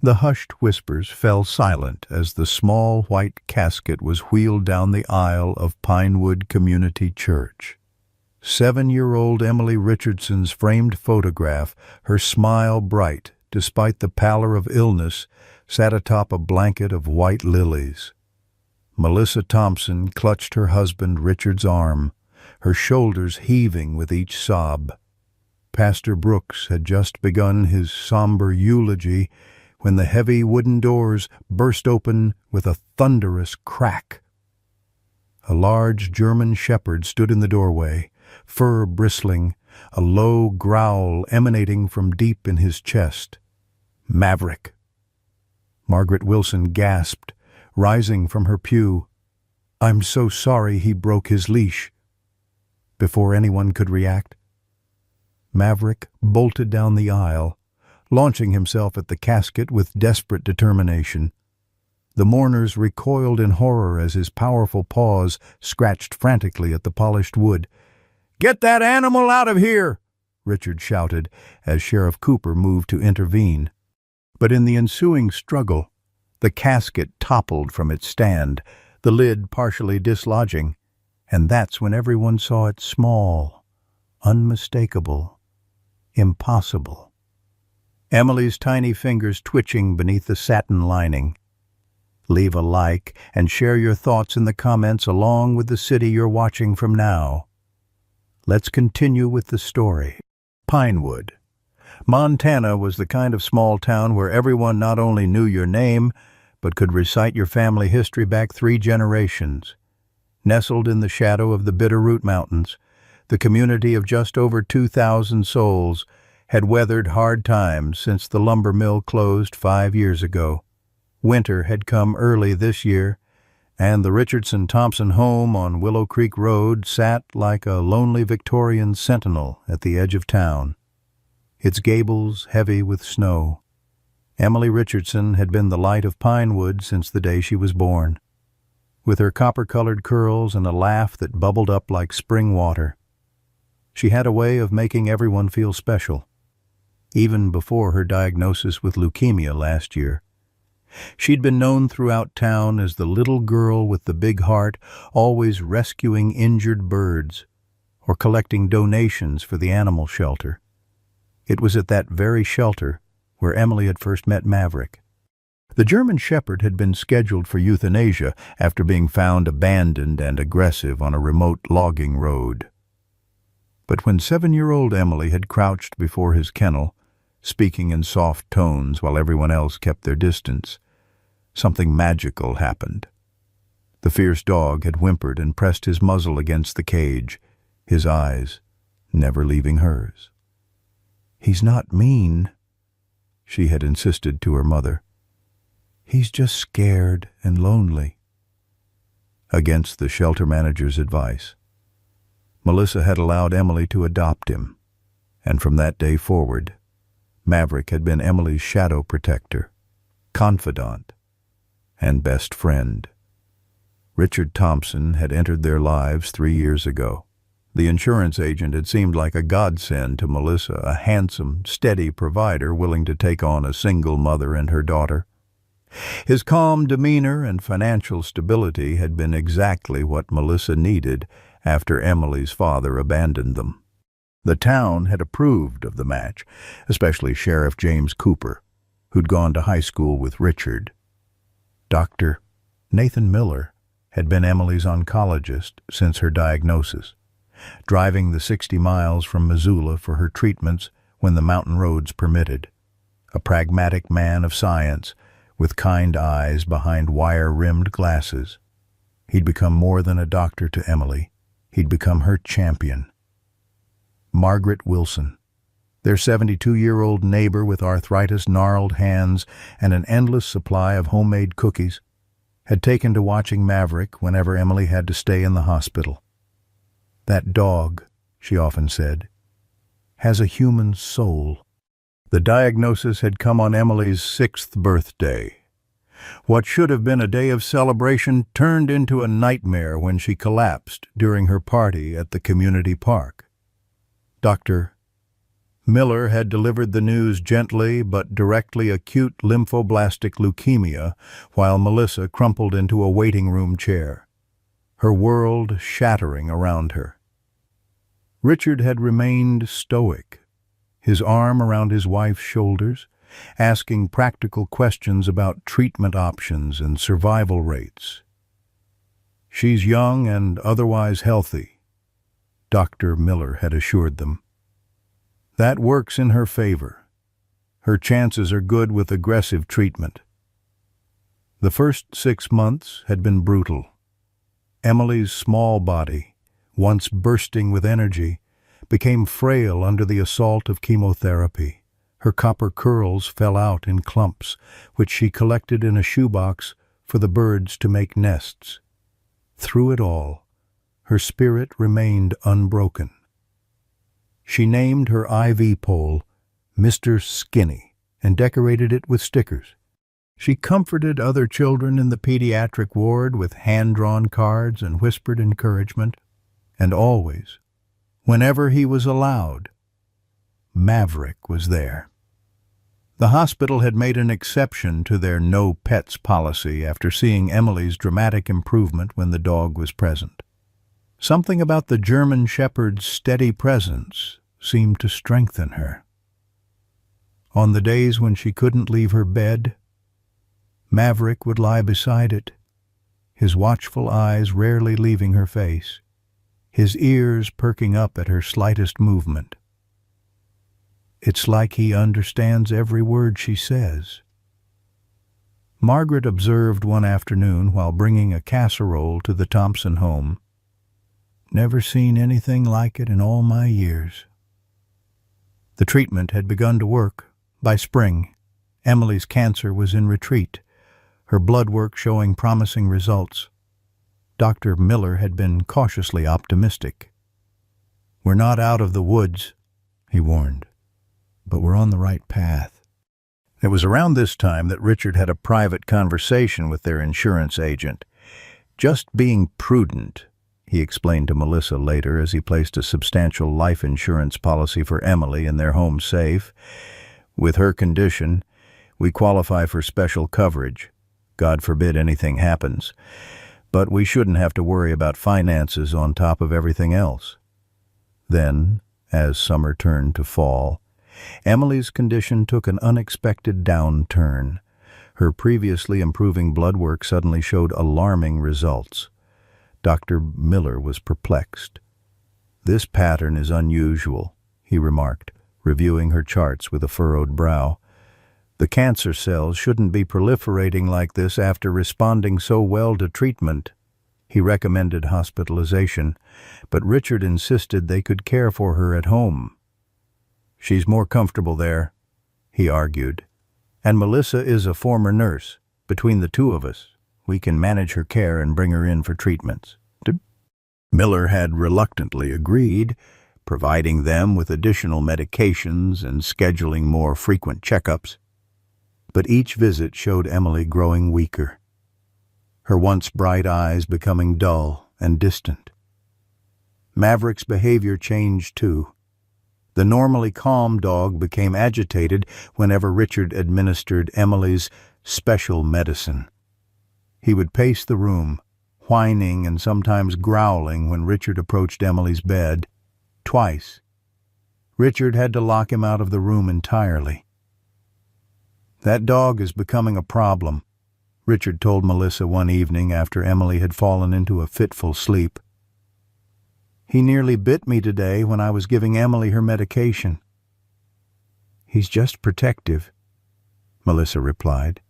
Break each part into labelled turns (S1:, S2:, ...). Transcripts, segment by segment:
S1: The hushed whispers fell silent as the small white casket was wheeled down the aisle of Pinewood Community Church. 7-year-old Emily Richardson's framed photograph, her smile bright despite the pallor of illness, sat atop a blanket of white lilies. Melissa Thompson clutched her husband Richard's arm, her shoulders heaving with each sob. Pastor Brooks had just begun his somber eulogy when the heavy wooden doors burst open with a thunderous crack. A large German shepherd stood in the doorway, fur bristling, a low growl emanating from deep in his chest. "Maverick!" Margaret Wilson gasped, rising from her pew. "I'm so sorry he broke his leash." Before anyone could react, Maverick bolted down the aisle, launching himself at the casket with desperate determination. The mourners recoiled in horror as his powerful paws scratched frantically at the polished wood. "Get that animal out of here!" Richard shouted as Sheriff Cooper moved to intervene. But in the ensuing struggle, the casket toppled from its stand, the lid partially dislodging, and that's when everyone saw it small, unmistakable, impossible. Emily's tiny fingers twitching beneath the satin lining. Leave a like and share your thoughts in the comments along with the city you're watching from now. Let's continue with the story. Pinewood, Montana was the kind of small town where everyone not only knew your name, but could recite your family history back 3 generations. Nestled in the shadow of the Bitterroot Mountains, the community of just over 2,000 souls had weathered hard times since the lumber mill closed 5 years ago. Winter had come early this year, and the Richardson-Thompson home on Willow Creek Road sat like a lonely Victorian sentinel at the edge of town, its gables heavy with snow. Emily Richardson had been the light of Pinewood since the day she was born. With her copper-colored curls and a laugh that bubbled up like spring water, she had a way of making everyone feel special. Even before her diagnosis with leukemia last year, she'd been known throughout town as the little girl with the big heart, always rescuing injured birds or collecting donations for the animal shelter. It was at that very shelter where Emily had first met Maverick. The German shepherd had been scheduled for euthanasia after being found abandoned and aggressive on a remote logging road. But when 7-year-old Emily had crouched before his kennel, speaking in soft tones while everyone else kept their distance, something magical happened. The fierce dog had whimpered and pressed his muzzle against the cage, his eyes never leaving hers. "He's not mean," she had insisted to her mother. "He's just scared and lonely." Against the shelter manager's advice, Melissa had allowed Emily to adopt him, and from that day forward, Maverick had been Emily's shadow protector, confidant, and best friend. Richard Thompson had entered their lives 3 years ago. The insurance agent had seemed like a godsend to Melissa, a handsome, steady provider willing to take on a single mother and her daughter. His calm demeanor and financial stability had been exactly what Melissa needed after Emily's father abandoned them. The town had approved of the match, especially Sheriff James Cooper, who'd gone to high school with Richard. Dr. Nathan Miller had been Emily's oncologist since her diagnosis, driving the 60 miles from Missoula for her treatments when the mountain roads permitted. A pragmatic man of science, with kind eyes behind wire-rimmed glasses. He'd become more than a doctor to Emily. He'd become her champion. Margaret Wilson, their 72-year-old neighbor with arthritis-gnarled hands and an endless supply of homemade cookies, had taken to watching Maverick whenever Emily had to stay in the hospital. "That dog," she often said, "has a human soul." The diagnosis had come on Emily's 6th birthday. What should have been a day of celebration turned into a nightmare when she collapsed during her party at the community park. Dr. Miller had delivered the news gently but directly: acute lymphoblastic leukemia, while Melissa crumpled into a waiting room chair, her world shattering around her. Richard had remained stoic, his arm around his wife's shoulders, asking practical questions about treatment options and survival rates. "She's young and otherwise healthy," Dr. Miller had assured them. "That works in her favor. Her chances are good with aggressive treatment." The first 6 months had been brutal. Emily's small body, once bursting with energy, became frail under the assault of chemotherapy. Her copper curls fell out in clumps, which she collected in a shoebox for the birds to make nests. Through it all, her spirit remained unbroken. She named her IV pole Mr. Skinny and decorated it with stickers. She comforted other children in the pediatric ward with hand-drawn cards and whispered encouragement. And always, whenever he was allowed, Maverick was there. The hospital had made an exception to their no pets policy after seeing Emily's dramatic improvement when the dog was present. Something about the German Shepherd's steady presence seemed to strengthen her. On the days when she couldn't leave her bed, Maverick would lie beside it, his watchful eyes rarely leaving her face, his ears perking up at her slightest movement. "It's like he understands every word she says." Margaret observed one afternoon while bringing a casserole to the Thompson home. "Never seen anything like it in all my years." The treatment had begun to work. By spring, Emily's cancer was in retreat, her blood work showing promising results. Dr. Miller had been cautiously optimistic. "We're not out of the woods," he warned, "but we're on the right path." It was around this time that Richard had a private conversation with their insurance agent. "Just being prudent," he explained to Melissa later as he placed a substantial life insurance policy for Emily in their home safe. "With her condition, we qualify for special coverage. God forbid anything happens. But we shouldn't have to worry about finances on top of everything else." Then, as summer turned to fall, Emily's condition took an unexpected downturn. Her previously improving blood work suddenly showed alarming results. Dr. Miller was perplexed. "This pattern is unusual," he remarked, reviewing her charts with a furrowed brow. "The cancer cells shouldn't be proliferating like this after responding so well to treatment." He recommended hospitalization, but Richard insisted they could care for her at home. "She's more comfortable there," he argued. "And Melissa is a former nurse. Between the two of us, we can manage her care and bring her in for treatments." Miller had reluctantly agreed, providing them with additional medications and scheduling more frequent checkups. But each visit showed Emily growing weaker, her once bright eyes becoming dull and distant. Maverick's behavior changed too. The normally calm dog became agitated whenever Richard administered Emily's special medicine. He would pace the room, whining and sometimes growling when Richard approached Emily's bed. Twice, Richard had to lock him out of the room entirely. "That dog is becoming a problem," Richard told Melissa one evening after Emily had fallen into a fitful sleep. "He nearly bit me today when I was giving Emily her medication." "He's just protective," Melissa replied,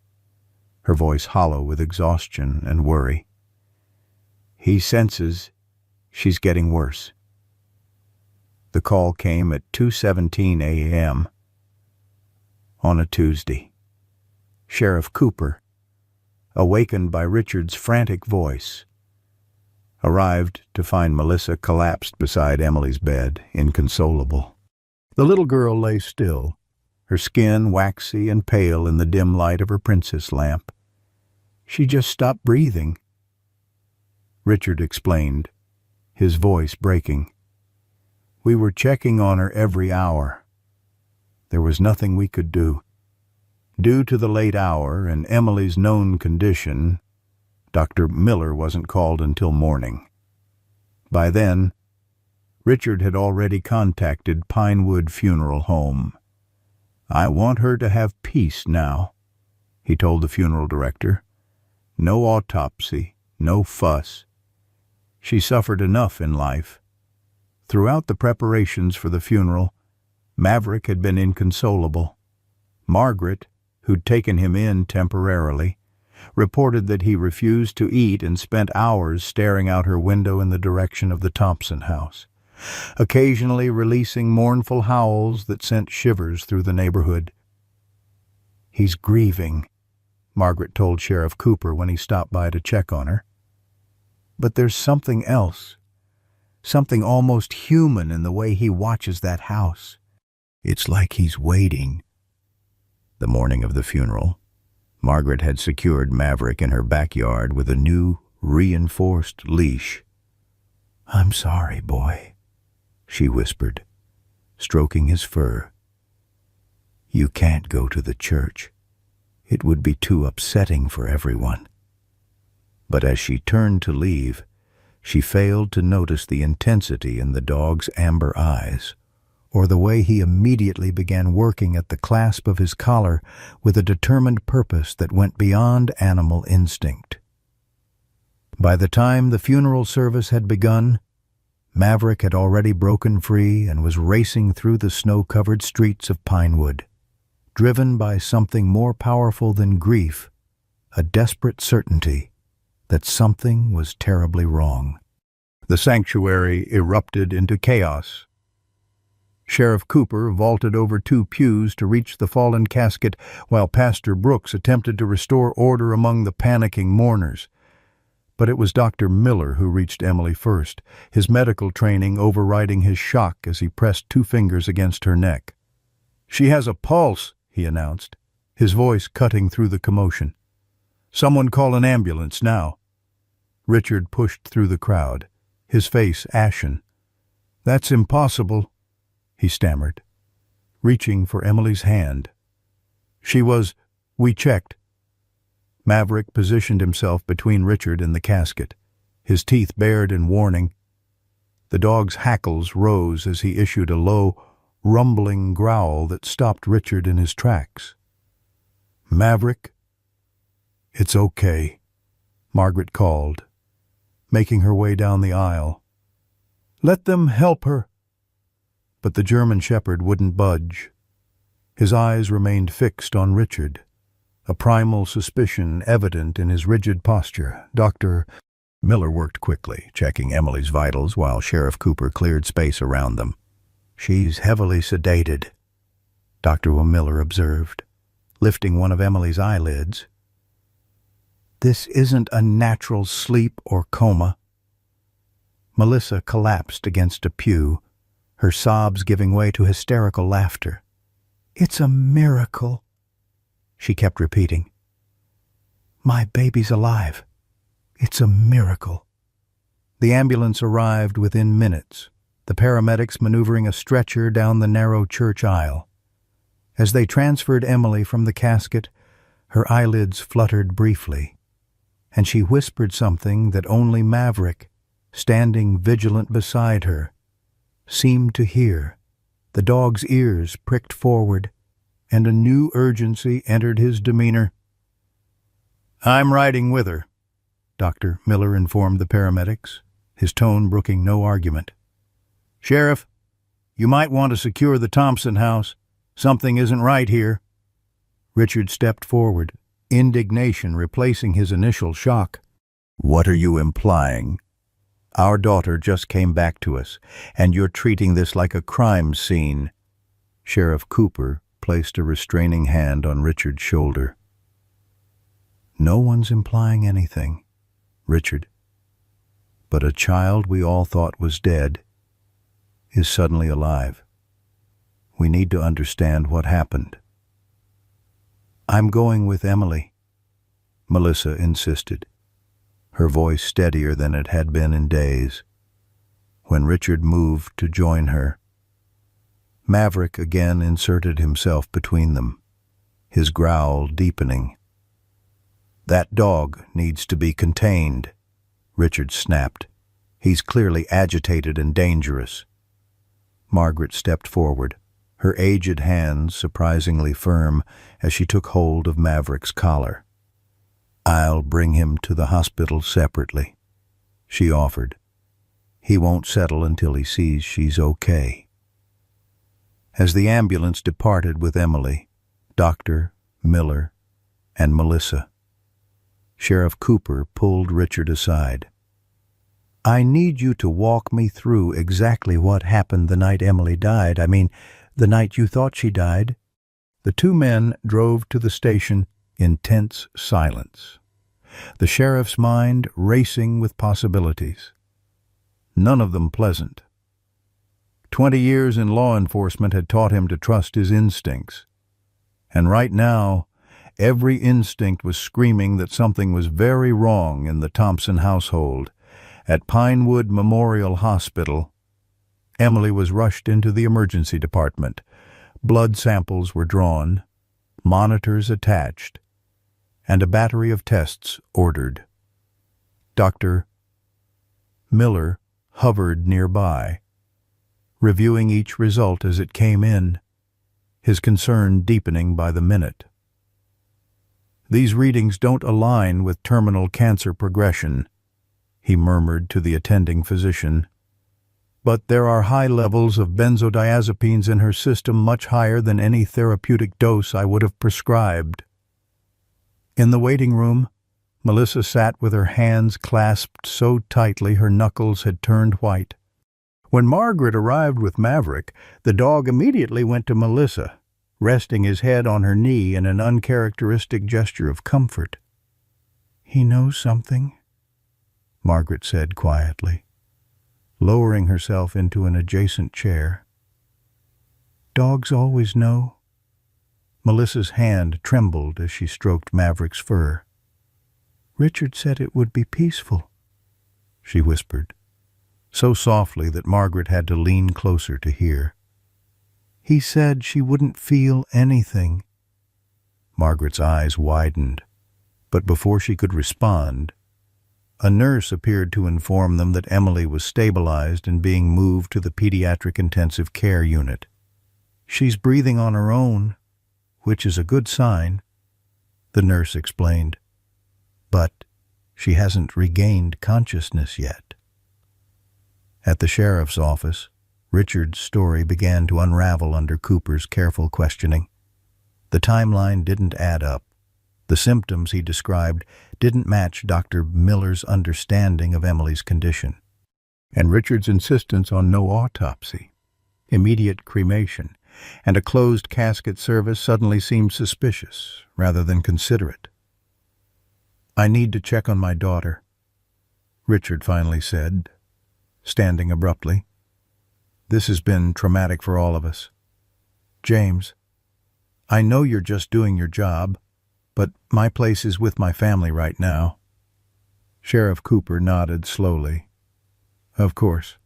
S1: her voice hollow with exhaustion and worry. "He senses she's getting worse." The call came at 2:17 a.m. on a Tuesday. Sheriff Cooper, awakened by Richard's frantic voice, arrived to find Melissa collapsed beside Emily's bed, inconsolable. The little girl lay still, her skin waxy and pale in the dim light of her princess lamp. "She just stopped breathing," Richard explained, his voice breaking. "We were checking on her every hour. There was nothing we could do. Due to the late hour and Emily's known condition, Dr. Miller wasn't called until morning. By then, Richard had already contacted Pinewood Funeral Home. "I want her to have peace now," he told the funeral director. "No autopsy, no fuss. She suffered enough in life." Throughout the preparations for the funeral, Maverick had been inconsolable. Margaret, who'd taken him in temporarily, reported that he refused to eat and spent hours staring out her window in the direction of the Thompson house, occasionally releasing mournful howls that sent shivers through the neighborhood. "He's grieving," Margaret told Sheriff Cooper when he stopped by to check on her. "But there's something else, something almost human in the way he watches that house. It's like he's waiting." The morning of the funeral, Margaret had secured Maverick in her backyard with a new, reinforced leash. "I'm sorry, boy," she whispered, stroking his fur. "You can't go to the church. It would be too upsetting for everyone." But as she turned to leave, she failed to notice the intensity in the dog's amber eyes, or the way he immediately began working at the clasp of his collar with a determined purpose that went beyond animal instinct. By the time the funeral service had begun, Maverick had already broken free and was racing through the snow-covered streets of Pinewood, driven by something more powerful than grief, a desperate certainty that something was terribly wrong. The sanctuary erupted into chaos. Sheriff Cooper vaulted over 2 pews to reach the fallen casket, while Pastor Brooks attempted to restore order among the panicking mourners. But it was Dr. Miller who reached Emily first, his medical training overriding his shock as he pressed 2 fingers against her neck. "She has a pulse," he announced, his voice cutting through the commotion. "Someone call an ambulance now." Richard pushed through the crowd, his face ashen. "That's impossible," he stammered, reaching for Emily's hand. We checked." Maverick positioned himself between Richard and the casket, his teeth bared in warning. The dog's hackles rose as he issued a low, rumbling growl that stopped Richard in his tracks. "Maverick?" "It's okay," Margaret called, making her way down the aisle. "Let them help her." But the German shepherd wouldn't budge. His eyes remained fixed on Richard, a primal suspicion evident in his rigid posture. Dr. Miller worked quickly, checking Emily's vitals while Sheriff Cooper cleared space around them. "She's heavily sedated," Dr. Miller observed, lifting one of Emily's eyelids. "This isn't a natural sleep or coma." Melissa collapsed against a pew, her sobs giving way to hysterical laughter. "It's a miracle," she kept repeating. "My baby's alive. It's a miracle." The ambulance arrived within minutes, the paramedics maneuvering a stretcher down the narrow church aisle. As they transferred Emily from the casket, her eyelids fluttered briefly, and she whispered something that only Maverick, standing vigilant beside her, seemed to hear. The dog's ears pricked forward, and a new urgency entered his demeanor. "I'm riding with her," Dr. Miller informed the paramedics, his tone brooking no argument. "Sheriff, you might want to secure the Thompson house. Something isn't right here." Richard stepped forward, indignation replacing his initial shock. "What are you implying? Our daughter just came back to us, and you're treating this like a crime scene." Sheriff Cooper placed a restraining hand on Richard's shoulder. "No one's implying anything, Richard. But a child we all thought was dead is suddenly alive. We need to understand what happened." "I'm going with Emily," Melissa insisted, her voice steadier than it had been in days. When Richard moved to join her, Maverick again inserted himself between them, his growl deepening. "That dog needs to be contained," Richard snapped. "He's clearly agitated and dangerous." Margaret stepped forward, her aged hands surprisingly firm as she took hold of Maverick's collar. "I'll bring him to the hospital separately," she offered. "He won't settle until he sees she's okay." As the ambulance departed with Emily, Dr. Miller, and Melissa, Sheriff Cooper pulled Richard aside. "I need you to walk me through exactly what happened the night Emily died. I mean, the night you thought she died." The two men drove to the station in tense silence, the sheriff's mind racing with possibilities. None of them pleasant. 20 years in law enforcement had taught him to trust his instincts. And right now, every instinct was screaming that something was very wrong in the Thompson household. At Pinewood Memorial Hospital, Emily was rushed into the emergency department. Blood samples were drawn, monitors attached, and a battery of tests ordered. Dr. Miller hovered nearby, reviewing each result as it came in, his concern deepening by the minute. "These readings don't align with terminal cancer progression," he murmured to the attending physician. "But there are high levels of benzodiazepines in her system, much higher than any therapeutic dose I would have prescribed." In the waiting room, Melissa sat with her hands clasped so tightly her knuckles had turned white. When Margaret arrived with Maverick, the dog immediately went to Melissa, resting his head on her knee in an uncharacteristic gesture of comfort. "He knows something," Margaret said quietly, lowering herself into an adjacent chair. "Dogs always know." Melissa's hand trembled as she stroked Maverick's fur. "Richard said it would be peaceful," she whispered, so softly that Margaret had to lean closer to hear. "He said she wouldn't feel anything." Margaret's eyes widened, but before she could respond, a nurse appeared to inform them that Emily was stabilized and being moved to the pediatric intensive care unit. "She's breathing on her own, which is a good sign," the nurse explained. "But she hasn't regained consciousness yet." At the sheriff's office, Richard's story began to unravel under Cooper's careful questioning. The timeline didn't add up. The symptoms he described didn't match Dr. Miller's understanding of Emily's condition. And Richard's insistence on no autopsy, immediate cremation, and a closed casket service suddenly seemed suspicious rather than considerate. "I need to check on my daughter," Richard finally said, standing abruptly. "This has been traumatic for all of us. James, I know you're just doing your job, but my place is with my family right now." Sheriff Cooper nodded slowly. "Of course.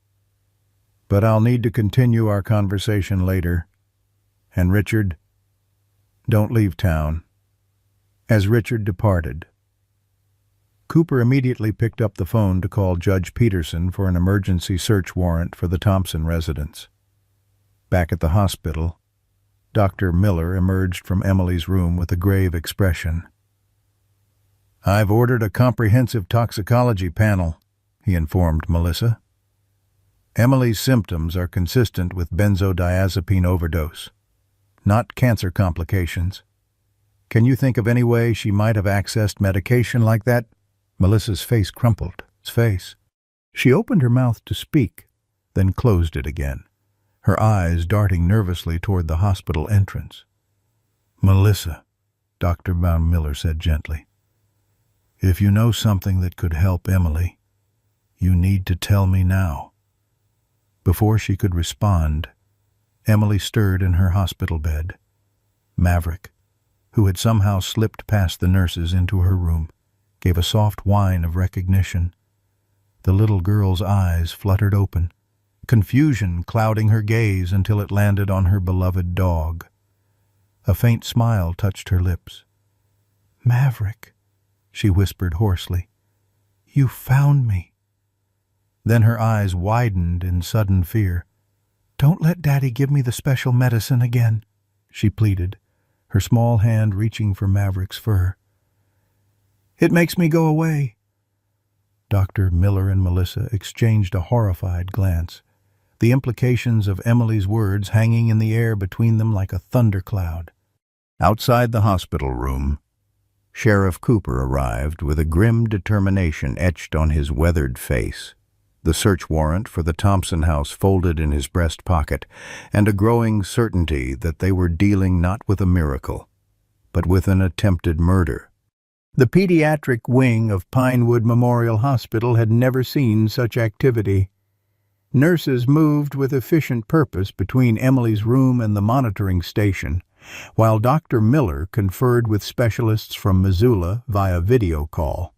S1: But I'll need to continue our conversation later. And Richard, don't leave town." As Richard departed, Cooper immediately picked up the phone to call Judge Peterson for an emergency search warrant for the Thompson residence. Back at the hospital, Dr. Miller emerged from Emily's room with a grave expression. "I've ordered a comprehensive toxicology panel," he informed Melissa. "Emily's symptoms are consistent with benzodiazepine overdose, not cancer complications. Can you think of any way she might have accessed medication like that?" Melissa's face crumpled. She opened her mouth to speak, then closed it again, her eyes darting nervously toward the hospital entrance. "Melissa," Dr. Miller said gently, "if you know something that could help Emily, you need to tell me now." Before she could respond, Emily stirred in her hospital bed. Maverick, who had somehow slipped past the nurses into her room, gave a soft whine of recognition. The little girl's eyes fluttered open, confusion clouding her gaze until it landed on her beloved dog. A faint smile touched her lips. "Maverick," she whispered hoarsely, "you found me." Then her eyes widened in sudden fear. "Don't let Daddy give me the special medicine again," she pleaded, her small hand reaching for Maverick's fur. "It makes me go away." Dr. Miller and Melissa exchanged a horrified glance, the implications of Emily's words hanging in the air between them like a thundercloud. Outside the hospital room, Sheriff Cooper arrived with a grim determination etched on his weathered face, the search warrant for the Thompson house folded in his breast pocket, and a growing certainty that they were dealing not with a miracle, but with an attempted murder. The pediatric wing of Pinewood Memorial Hospital had never seen such activity. Nurses moved with efficient purpose between Emily's room and the monitoring station, while Dr. Miller conferred with specialists from Missoula via video call.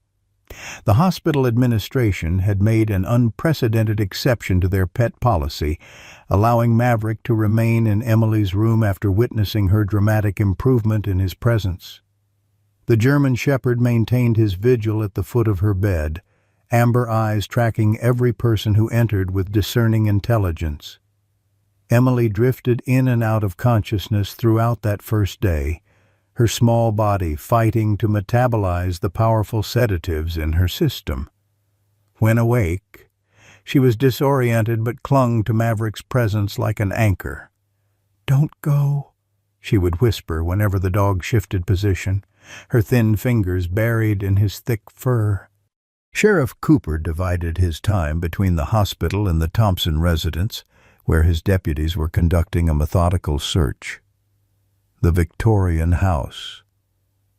S1: The hospital administration had made an unprecedented exception to their pet policy, allowing Maverick to remain in Emily's room after witnessing her dramatic improvement in his presence. The German Shepherd maintained his vigil at the foot of her bed, amber eyes tracking every person who entered with discerning intelligence. Emily drifted in and out of consciousness throughout that first day, her small body fighting to metabolize the powerful sedatives in her system. When awake, she was disoriented but clung to Maverick's presence like an anchor. "Don't go," she would whisper whenever the dog shifted position, her thin fingers buried in his thick fur. Sheriff Cooper divided his time between the hospital and the Thompson residence, where his deputies were conducting a methodical search. The Victorian house,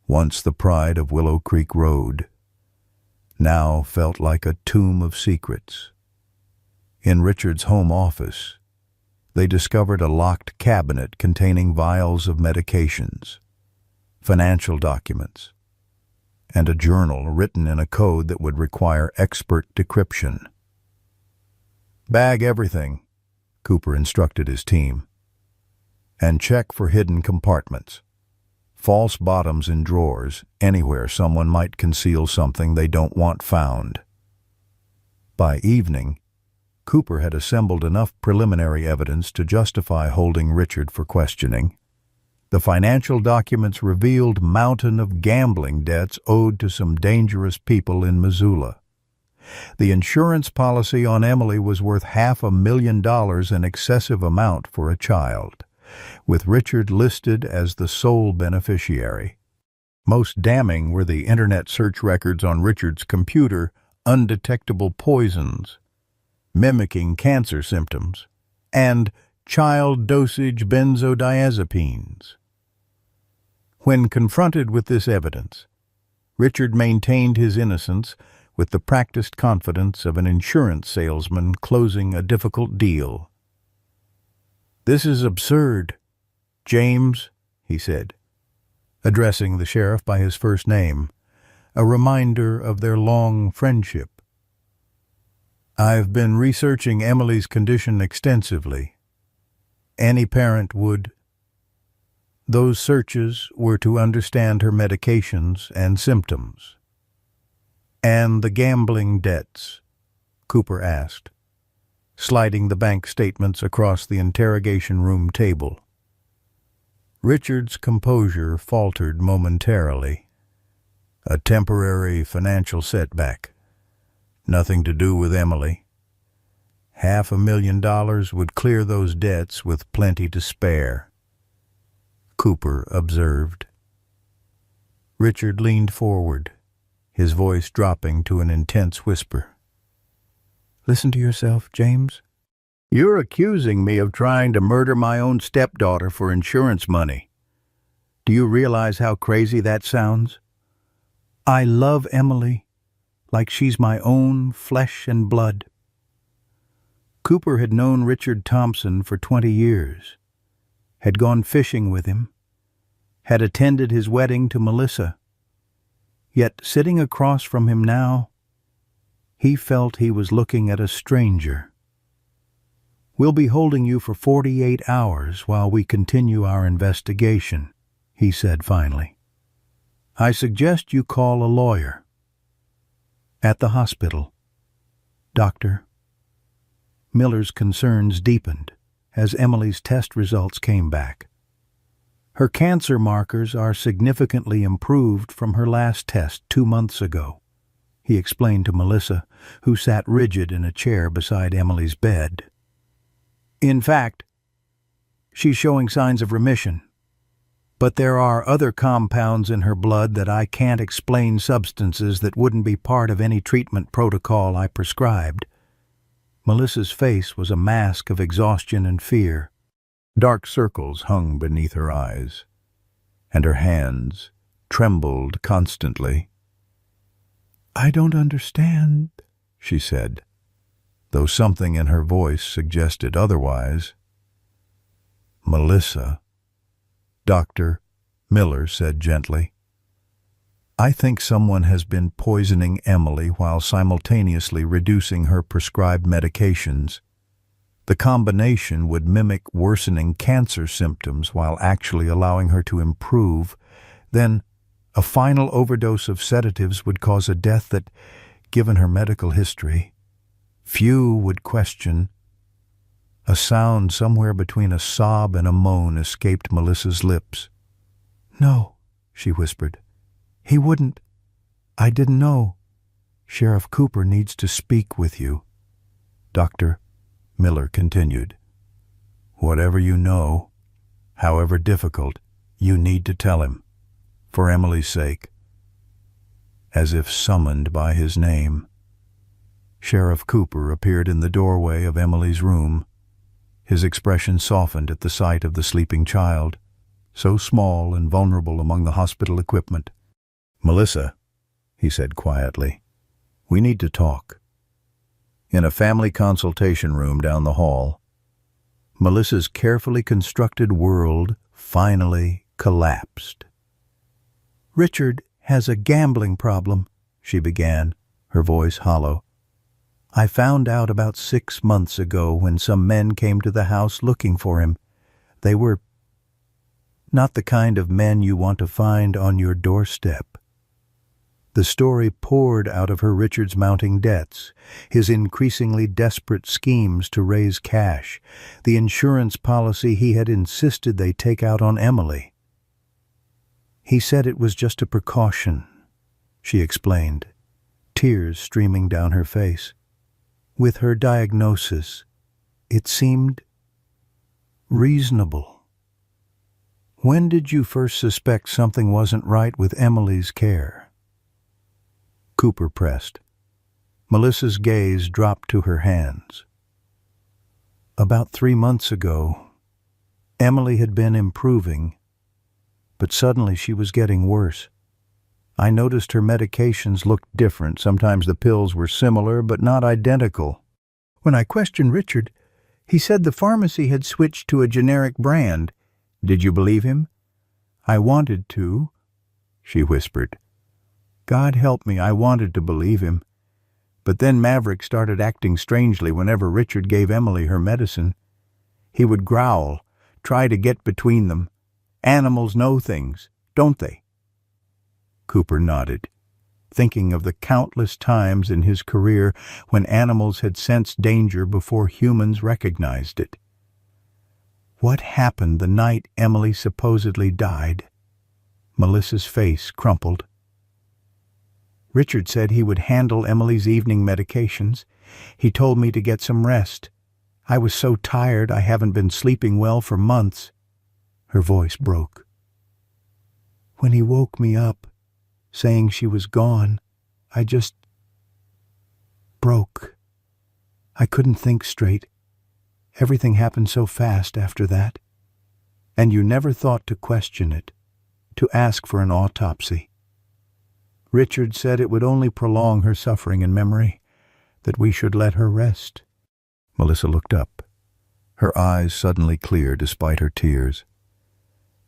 S1: once the pride of Willow Creek Road, now felt like a tomb of secrets. In Richard's home office, they discovered a locked cabinet containing vials of medications, financial documents, and a journal written in a code that would require expert decryption. "Bag everything," Cooper instructed his team, "and check for hidden compartments, false bottoms in drawers, anywhere someone might conceal something they don't want found." By evening, Cooper had assembled enough preliminary evidence to justify holding Richard for questioning. The financial documents revealed mountain of gambling debts owed to some dangerous people in Missoula. The insurance policy on Emily was worth $500,000, an excessive amount for a child, with Richard listed as the sole beneficiary. Most damning were the internet search records on Richard's computer, undetectable poisons, mimicking cancer symptoms, and child dosage benzodiazepines. When confronted with this evidence, Richard maintained his innocence with the practiced confidence of an insurance salesman closing a difficult deal. "This is absurd, James," he said, addressing the sheriff by his first name, a reminder of their long friendship. "I've been researching Emily's condition extensively. Any parent would. Those searches were to understand her medications and symptoms." "And the gambling debts?" Cooper asked, sliding the bank statements across the interrogation room table. Richard's composure faltered momentarily. "A temporary financial setback. Nothing to do with Emily. $500,000 would clear those debts with plenty to spare," Cooper observed. Richard leaned forward, his voice dropping to an intense whisper. "Listen to yourself, James. You're accusing me of trying to murder my own stepdaughter for insurance money. Do you realize how crazy that sounds? I love Emily like she's my own flesh and blood." Cooper had known Richard Thompson for 20 years, had gone fishing with him, had attended his wedding to Melissa. Yet sitting across from him now, he felt he was looking at a stranger. "We'll be holding you for 48 hours while we continue our investigation," he said finally. "I suggest you call a lawyer." At the hospital, Dr. Miller's concerns deepened as Emily's test results came back. "Her cancer markers are significantly improved from her last test 2 months ago," he explained to Melissa, who sat rigid in a chair beside Emily's bed. "In fact, she's showing signs of remission. But there are other compounds in her blood that I can't explain, substances that wouldn't be part of any treatment protocol I prescribed." Melissa's face was a mask of exhaustion and fear. Dark circles hung beneath her eyes, and her hands trembled constantly. "I don't understand," she said, though something in her voice suggested otherwise. "Melissa," Dr. Miller said gently, "I think someone has been poisoning Emily while simultaneously reducing her prescribed medications. The combination would mimic worsening cancer symptoms while actually allowing her to improve. Then, a final overdose of sedatives would cause a death that, given her medical history, few would question." A sound somewhere between a sob and a moan escaped Melissa's lips. "No," she whispered. "He wouldn't. I didn't know. Sheriff Cooper needs to speak with you." Dr. Miller continued, "Whatever you know, however difficult, you need to tell him, for Emily's sake." As if summoned by his name, Sheriff Cooper appeared in the doorway of Emily's room. His expression softened at the sight of the sleeping child, so small and vulnerable among the hospital equipment. "Melissa," he said quietly, "we need to talk." In a family consultation room down the hall, Melissa's carefully constructed world finally collapsed. "Richard has a gambling problem," she began, her voice hollow. "I found out about 6 months ago when some men came to the house looking for him. They were not the kind of men you want to find on your doorstep." The story poured out of her: Richard's mounting debts, his increasingly desperate schemes to raise cash, the insurance policy he had insisted they take out on Emily. "He said it was just a precaution," she explained, tears streaming down her face. "With her diagnosis, it seemed reasonable." "When did you first suspect something wasn't right with Emily's care?" Cooper pressed. Melissa's gaze dropped to her hands. "About 3 months ago. Emily had been improving, but suddenly she was getting worse. I noticed her medications looked different. Sometimes the pills were similar, but not identical. When I questioned Richard, he said the pharmacy had switched to a generic brand. Did you believe him?" "I wanted to," she whispered. "God help me, I wanted to believe him. But then Maverick started acting strangely whenever Richard gave Emily her medicine. He would growl, try to get between them. Animals know things, don't they?" Cooper nodded, thinking of the countless times in his career when animals had sensed danger before humans recognized it. "What happened the night Emily supposedly died?" Melissa's face crumpled. "Richard said he would handle Emily's evening medications. He told me to get some rest. I was so tired I haven't been sleeping well for months." Her voice broke. "When he woke me up, saying she was gone, I just broke. I couldn't think straight. Everything happened so fast after that." "And you never thought to question it, to ask for an autopsy?" "Richard said it would only prolong her suffering and memory, that we should let her rest." Melissa looked up, her eyes suddenly clear despite her tears.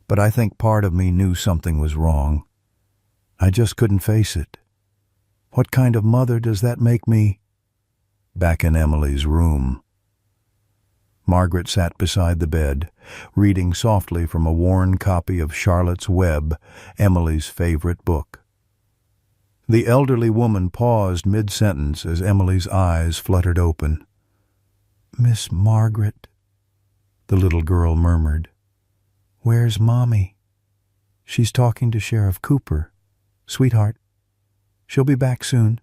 S1: "But I think part of me knew something was wrong. I just couldn't face it. What kind of mother does that make me?" Back in Emily's room, Margaret sat beside the bed, reading softly from a worn copy of Charlotte's Web, Emily's favorite book. The elderly woman paused mid-sentence as Emily's eyes fluttered open. "Miss Margaret," the little girl murmured. "Where's Mommy?" "She's talking to Sheriff Cooper. Sweetheart, she'll be back soon."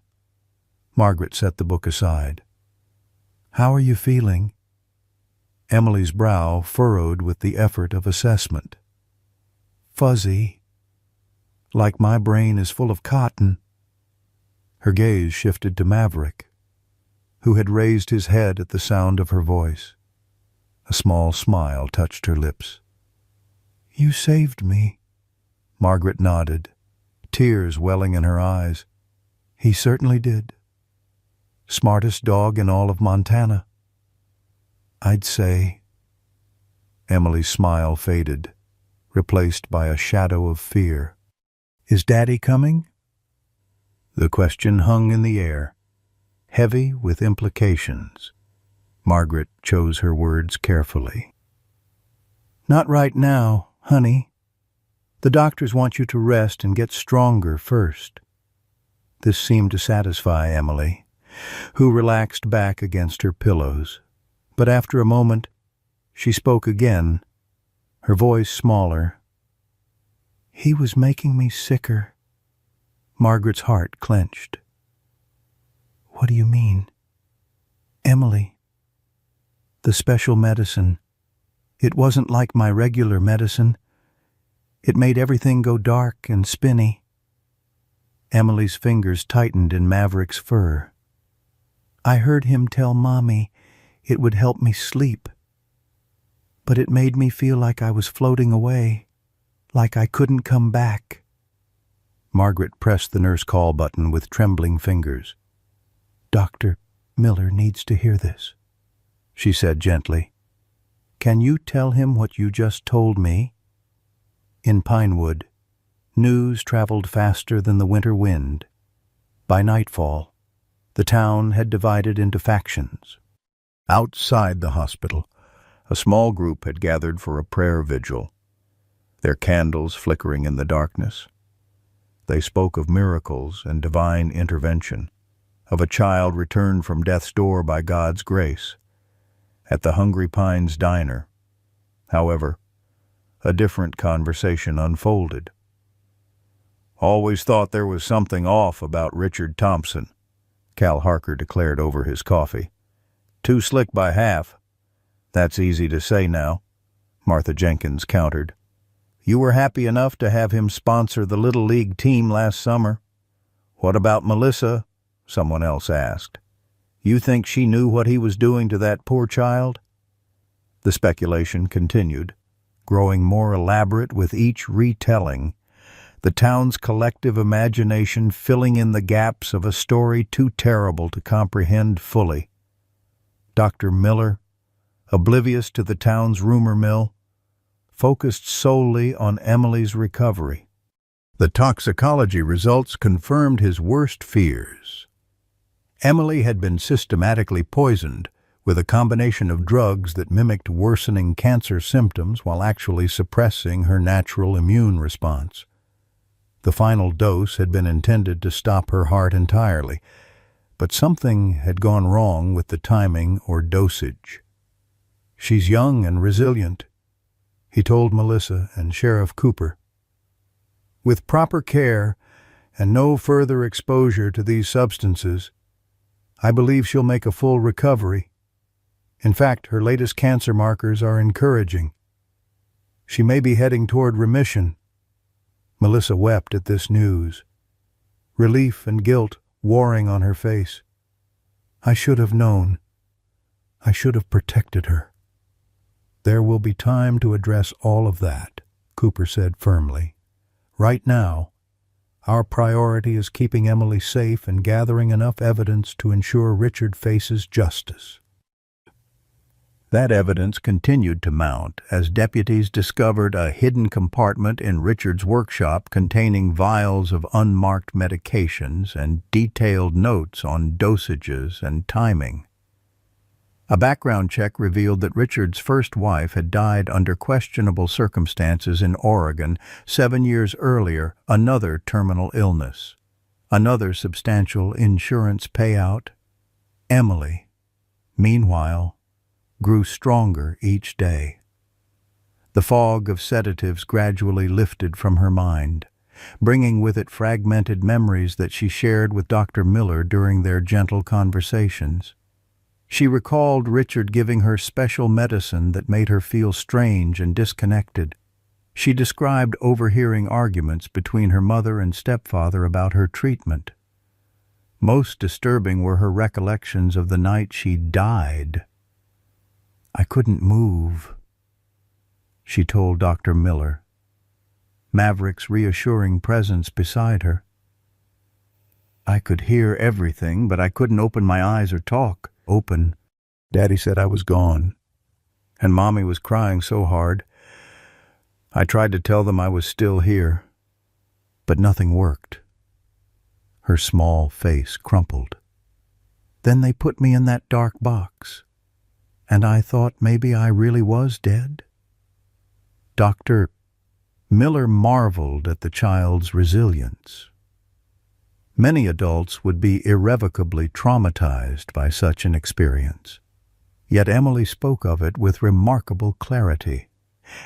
S1: Margaret set the book aside. "How are you feeling?" Emily's brow furrowed with the effort of assessment. "Fuzzy. Like my brain is full of cotton." Her gaze shifted to Maverick, who had raised his head at the sound of her voice. A small smile touched her lips. "You saved me." Margaret nodded, tears welling in her eyes. "He certainly did. Smartest dog in all of Montana, I'd say." Emily's smile faded, replaced by a shadow of fear. "Is Daddy coming?" The question hung in the air, heavy with implications. Margaret chose her words carefully. "Not right now, honey. The doctors want you to rest and get stronger first." This seemed to satisfy Emily, who relaxed back against her pillows. But after a moment, she spoke again, her voice smaller. "He was making me sicker." Margaret's heart clenched. "What do you mean?" "Emily, the special medicine. It wasn't like my regular medicine. It made everything go dark and spinny." Emily's fingers tightened in Maverick's fur. "I heard him tell Mommy it would help me sleep. But it made me feel like I was floating away, like I couldn't come back." Margaret pressed the nurse call button with trembling fingers. "Dr. Miller needs to hear this," she said gently. "Can you tell him what you just told me?" In Pinewood, news traveled faster than the winter wind. By nightfall, the town had divided into factions. Outside the hospital, a small group had gathered for a prayer vigil, their candles flickering in the darkness. They spoke of miracles and divine intervention, of a child returned from death's door by God's grace. At the Hungry Pines diner, however, a different conversation unfolded. "Always thought there was something off about Richard Thompson," Cal Harker declared over his coffee. "Too slick by half." "That's easy to say now," Martha Jenkins countered. "You were happy enough to have him sponsor the Little League team last summer." "What about Melissa?" someone else asked. "You think she knew what he was doing to that poor child?" The speculation continued, growing more elaborate with each retelling, the town's collective imagination filling in the gaps of a story too terrible to comprehend fully. Dr. Miller, oblivious to the town's rumor mill, focused solely on Emily's recovery. The toxicology results confirmed his worst fears. Emily had been systematically poisoned with a combination of drugs that mimicked worsening cancer symptoms while actually suppressing her natural immune response. The final dose had been intended to stop her heart entirely, but something had gone wrong with the timing or dosage. "She's young and resilient," he told Melissa and Sheriff Cooper. "With proper care and no further exposure to these substances, I believe she'll make a full recovery. In fact, her latest cancer markers are encouraging. She may be heading toward remission." Melissa wept at this news, relief and guilt warring on her face. "I should have known. I should have protected her." "There will be time to address all of that," Cooper said firmly. "Right now, our priority is keeping Emily safe and gathering enough evidence to ensure Richard faces justice." That evidence continued to mount as deputies discovered a hidden compartment in Richard's workshop containing vials of unmarked medications and detailed notes on dosages and timing. A background check revealed that Richard's first wife had died under questionable circumstances in Oregon 7 years earlier, another terminal illness, another substantial insurance payout. Emily, meanwhile, grew stronger each day. The fog of sedatives gradually lifted from her mind, bringing with it fragmented memories that she shared with Dr. Miller during their gentle conversations. She recalled Richard giving her special medicine that made her feel strange and disconnected. She described overhearing arguments between her mother and stepfather about her treatment. Most disturbing were her recollections of the night she died. "I couldn't move," she told Dr. Miller, Maverick's reassuring presence beside her. "I could hear everything, but I couldn't open my eyes or talk." Open. Daddy said I was gone, and Mommy was crying so hard. I tried to tell them I was still here, but nothing worked. Her small face crumpled. Then they put me in that dark box, and I thought maybe I really was dead. Dr. Miller marveled at the child's resilience. Many adults would be irrevocably traumatized by such an experience. Yet Emily spoke of it with remarkable clarity,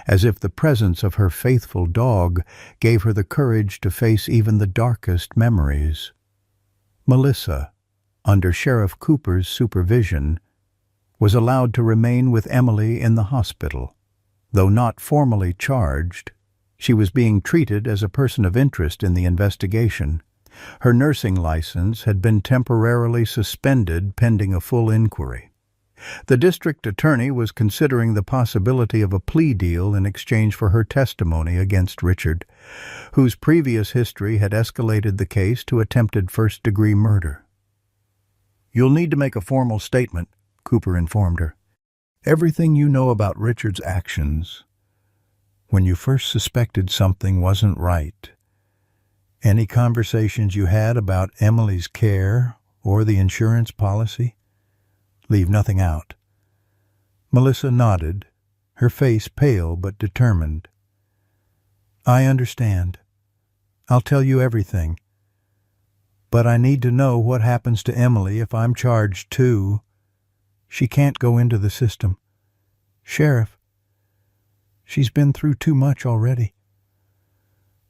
S1: as if the presence of her faithful dog gave her the courage to face even the darkest memories. Melissa, under Sheriff Cooper's supervision, was allowed to remain with Emily in the hospital. Though not formally charged, she was being treated as a person of interest in the investigation. Her nursing license had been temporarily suspended pending a full inquiry. The district attorney was considering the possibility of a plea deal in exchange for her testimony against Richard, whose previous history had escalated the case to attempted first-degree murder. "You'll need to make a formal statement," Cooper informed her. "Everything you know about Richard's actions, when you first suspected something wasn't right, any conversations you had about Emily's care or the insurance policy, leave nothing out." Melissa nodded, her face pale but determined. "I understand. I'll tell you everything. But I need to know what happens to Emily if I'm charged too. She can't go into the system. Sheriff, she's been through too much already."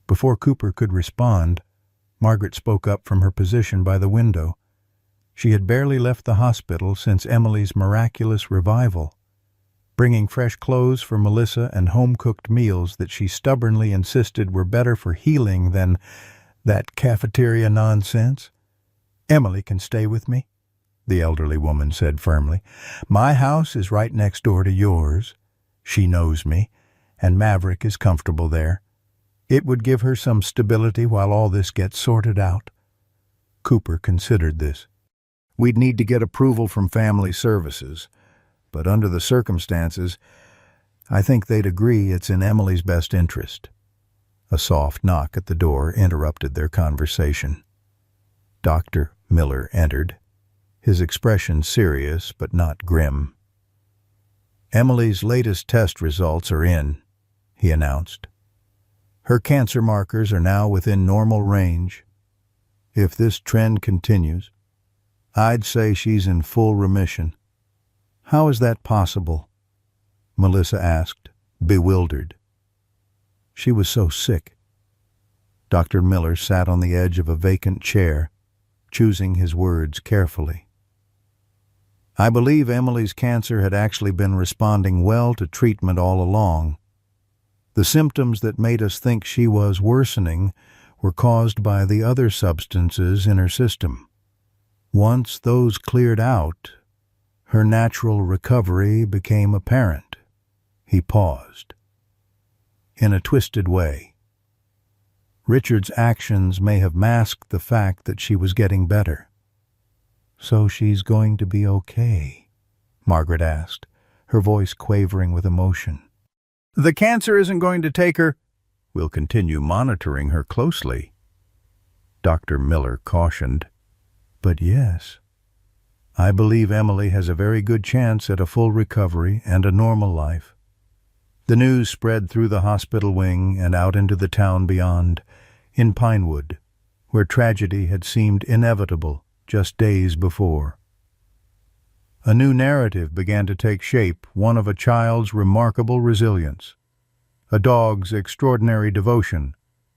S1: Before Cooper could respond, Margaret spoke up from her position by the window. She had barely left the hospital since Emily's miraculous revival, bringing fresh clothes for Melissa and home-cooked meals that she stubbornly insisted were better for healing than that cafeteria nonsense. "Emily can stay with me," the elderly woman said firmly. "My house is right next door to yours. She knows me, and Maverick is comfortable there. It would give her some stability while all this gets sorted out." Cooper considered this. "We'd need to get approval from Family Services, but under the circumstances, I think they'd agree it's in Emily's best interest." A soft knock at the door interrupted their conversation. Dr. Miller entered, his expression serious but not grim. "Emily's latest test results are in," he announced. "Her cancer markers are now within normal range. If this trend continues, I'd say she's in full remission." "How is that possible?" Melissa asked, bewildered. She was so sick. Dr. Miller sat on the edge of a vacant chair, choosing his words carefully. "I believe Emily's cancer had actually been responding well to treatment all along. The symptoms that made us think she was worsening were caused by the other substances in her system. Once those cleared out, her natural recovery became apparent." He paused. "In a twisted way. Richard's actions may have masked the fact that she was getting better." "So she's going to be okay?" Margaret asked, her voice quavering with emotion. "The cancer isn't going to take her. We'll continue monitoring her closely," Dr. Miller cautioned. "But yes, I believe Emily has a very good chance at a full recovery and a normal life." The news spread through the hospital wing and out into the town beyond, in Pinewood, where tragedy had seemed inevitable just days before. A new narrative began to take shape, one of a child's remarkable resilience, a dog's extraordinary devotion,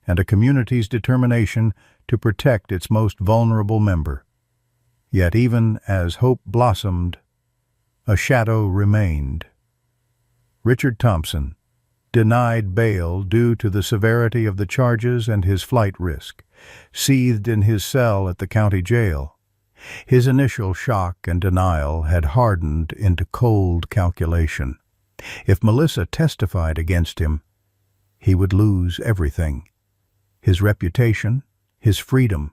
S1: and a community's determination to protect its most vulnerable member. Yet even as hope blossomed, a shadow remained. Richard Thompson, denied bail due to the severity of the charges and his flight risk, seethed in his cell at the county jail. His initial shock and denial had hardened into cold calculation. If Melissa testified against him, he would lose everything. His reputation, his freedom,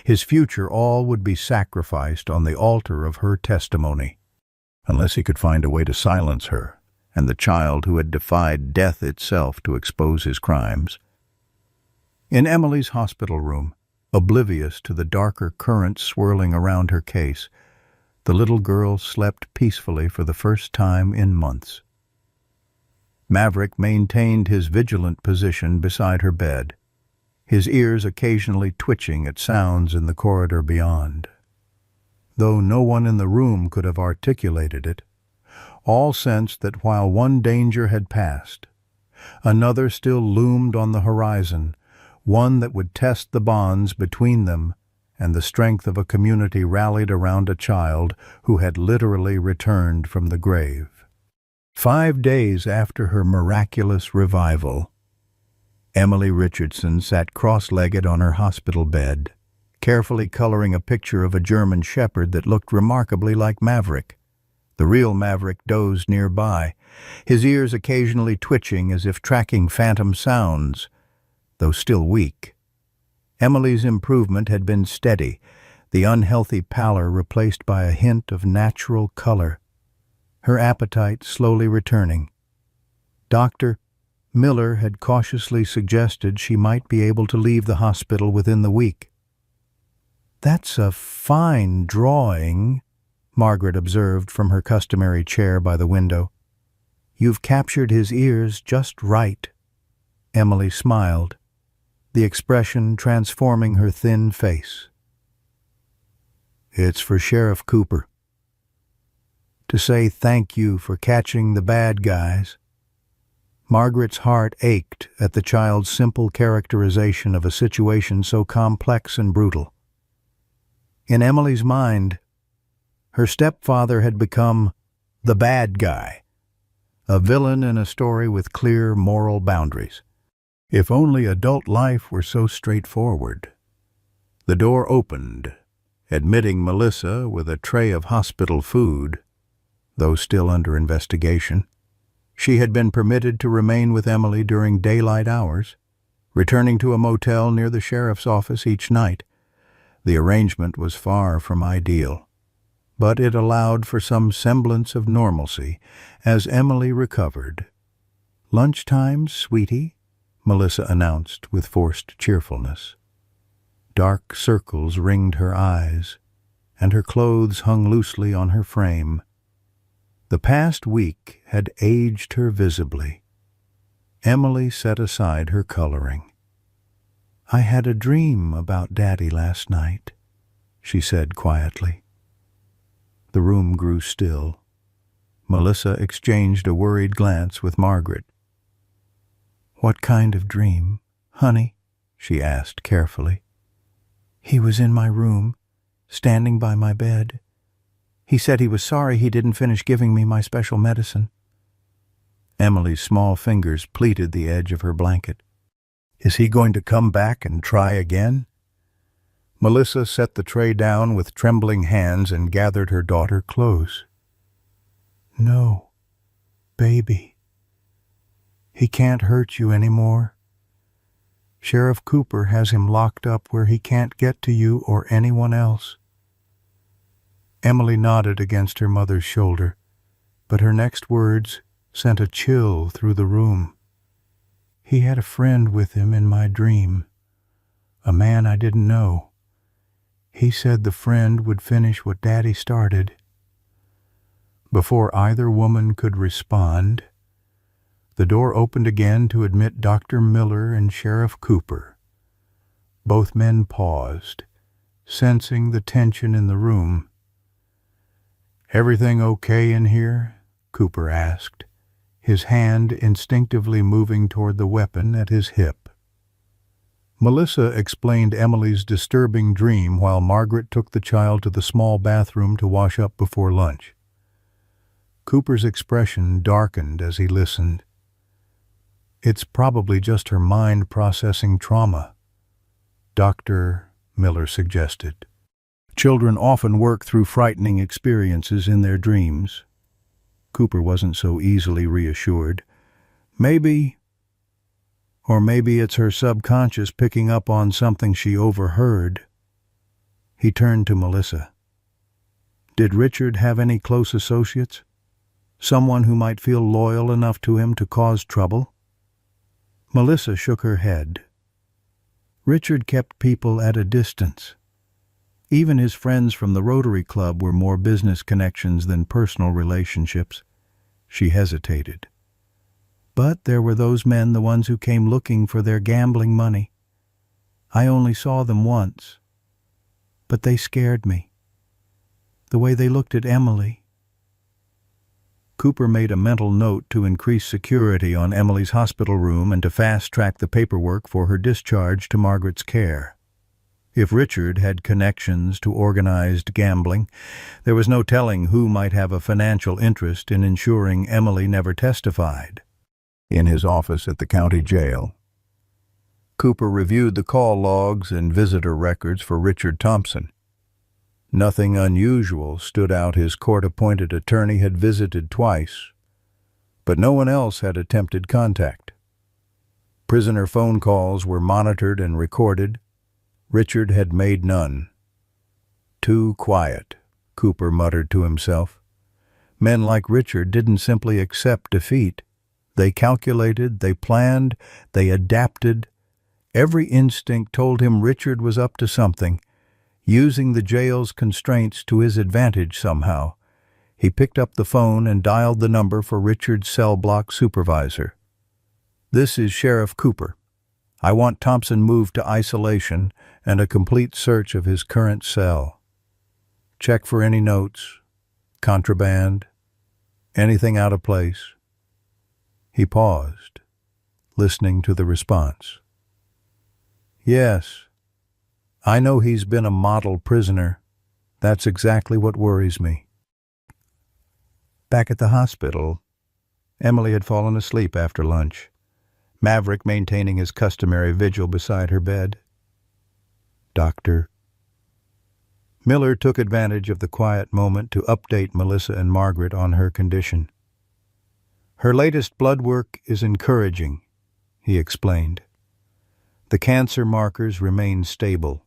S1: his future, all would be sacrificed on the altar of her testimony. Unless he could find a way to silence her and the child who had defied death itself to expose his crimes. In Emily's hospital room, oblivious to the darker currents swirling around her case, the little girl slept peacefully for the first time in months. Maverick maintained his vigilant position beside her bed, his ears occasionally twitching at sounds in the corridor beyond. Though no one in the room could have articulated it, all sensed that while one danger had passed, another still loomed on the horizon, one that would test the bonds between them and the strength of a community rallied around a child who had literally returned from the grave. 5 days after her miraculous revival, Emily Richardson sat cross-legged on her hospital bed, carefully coloring a picture of a German shepherd that looked remarkably like Maverick. The real Maverick dozed nearby, his ears occasionally twitching as if tracking phantom sounds, though still weak. Emily's improvement had been steady, the unhealthy pallor replaced by a hint of natural color, her appetite slowly returning. Dr. Miller had cautiously suggested she might be able to leave the hospital within the week. "That's a fine drawing," Margaret observed from her customary chair by the window. "You've captured his ears just right." Emily smiled, the expression transforming her thin face. "It's for Sheriff Cooper. To say thank you for catching the bad guys." Margaret's heart ached at the child's simple characterization of a situation so complex and brutal. In Emily's mind, her stepfather had become the bad guy, a villain in a story with clear moral boundaries. If only adult life were so straightforward. The door opened, admitting Melissa with a tray of hospital food, though still under investigation. She had been permitted to remain with Emily during daylight hours, returning to a motel near the sheriff's office each night. The arrangement was far from ideal, but it allowed for some semblance of normalcy as Emily recovered. "Lunchtime, sweetie," Melissa announced with forced cheerfulness. Dark circles ringed her eyes, and her clothes hung loosely on her frame. The past week had aged her visibly. Emily set aside her coloring. "I had a dream about Daddy last night," she said quietly. The room grew still. Melissa exchanged a worried glance with Margaret. "What kind of dream, honey?" she asked carefully. "He was in my room, standing by my bed. He said he was sorry he didn't finish giving me my special medicine." Emily's small fingers pleated the edge of her blanket. "Is he going to come back and try again?" Melissa set the tray down with trembling hands and gathered her daughter close. "No, baby. He can't hurt you anymore. Sheriff Cooper has him locked up where he can't get to you or anyone else." Emily nodded against her mother's shoulder, but her next words sent a chill through the room. "He had a friend with him in my dream, a man I didn't know. He said the friend would finish what Daddy started. Before either woman could respond, the door opened again to admit Dr. Miller and Sheriff Cooper. Both men paused, sensing the tension in the room. "Everything okay in here?" Cooper asked, his hand instinctively moving toward the weapon at his hip. Melissa explained Emily's disturbing dream while Margaret took the child to the small bathroom to wash up before lunch. Cooper's expression darkened as he listened. "It's probably just her mind processing trauma," Dr. Miller suggested. "Children often work through frightening experiences in their dreams." Cooper wasn't so easily reassured. Maybe it's her subconscious picking up on something she overheard. He turned to Melissa. "Did Richard have any close associates? Someone who might feel loyal enough to him to cause trouble?" Melissa shook her head. Richard kept people at a distance. Even his friends from the Rotary Club were more business connections than personal relationships. She hesitated. "But there were those men, the ones who came looking for their gambling money. I only saw them once, but they scared me. The way they looked at Emily." Cooper made a mental note to increase security on Emily's hospital room and to fast-track the paperwork for her discharge to Margaret's care. If Richard had connections to organized gambling, there was no telling who might have a financial interest in ensuring Emily never testified. In his office at the county jail, Cooper reviewed the call logs and visitor records for Richard Thompson. Nothing unusual stood out. His court-appointed attorney had visited twice, but no one else had attempted contact. Prisoner phone calls were monitored and recorded. Richard had made none. "Too quiet," Cooper muttered to himself. Men like Richard didn't simply accept defeat. They calculated, they planned, they adapted. Every instinct told him Richard was up to something, using the jail's constraints to his advantage somehow. He picked up the phone and dialed the number for Richard's cell block supervisor. "This is Sheriff Cooper. I want Thompson moved to isolation and a complete search of his current cell. Check for any notes, contraband, anything out of place." He paused, listening to the response. "Yes. I know he's been a model prisoner. That's exactly what worries me." Back at the hospital, Emily had fallen asleep after lunch, Maverick maintaining his customary vigil beside her bed. Dr. Miller took advantage of the quiet moment to update Melissa and Margaret on her condition. "Her latest blood work is encouraging," he explained. "The cancer markers remain stable,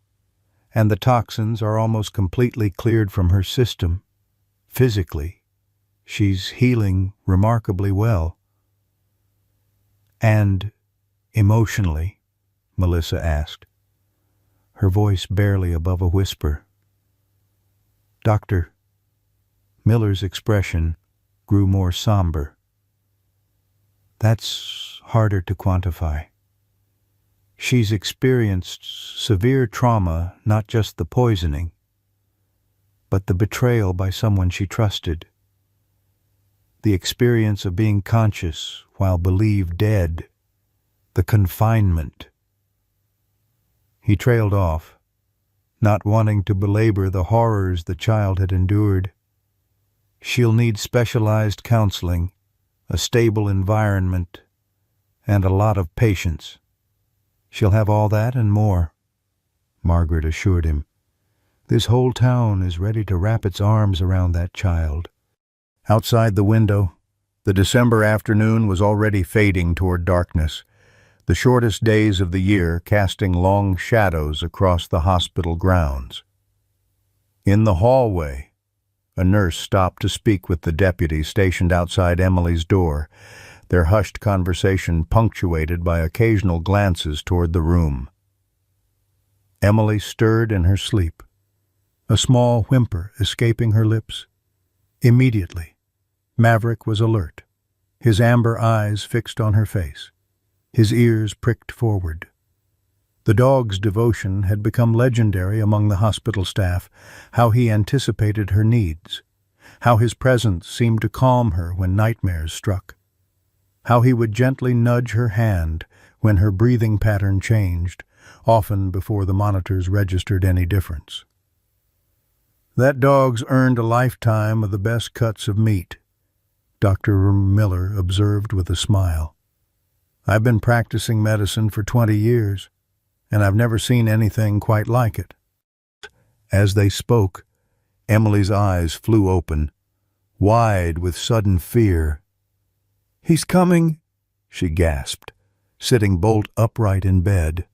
S1: and the toxins are almost completely cleared from her system. Physically, she's healing remarkably well." "And emotionally?" Melissa asked, her voice barely above a whisper. Dr. Miller's expression grew more somber. "That's harder to quantify. She's experienced severe trauma, not just the poisoning, but the betrayal by someone she trusted. The experience of being conscious while believed dead. The confinement." He trailed off, not wanting to belabor the horrors the child had endured. "She'll need specialized counseling, a stable environment, and a lot of patience." "She'll have all that and more," Margaret assured him. "This whole town is ready to wrap its arms around that child." Outside the window, the December afternoon was already fading toward darkness, the shortest days of the year casting long shadows across the hospital grounds. In the hallway, a nurse stopped to speak with the deputy stationed outside Emily's door, their hushed conversation punctuated by occasional glances toward the room. Emily stirred in her sleep, a small whimper escaping her lips. Immediately, Maverick was alert, his amber eyes fixed on her face, his ears pricked forward. The dog's devotion had become legendary among the hospital staff, how he anticipated her needs, how his presence seemed to calm her when nightmares struck, how he would gently nudge her hand when her breathing pattern changed, often before the monitors registered any difference. "That dog's earned a lifetime of the best cuts of meat," Dr. Miller observed with a smile. "I've been practicing medicine for 20 years, and I've never seen anything quite like it." As they spoke, Emily's eyes flew open, wide with sudden fear. "He's coming," she gasped, sitting bolt upright in bed.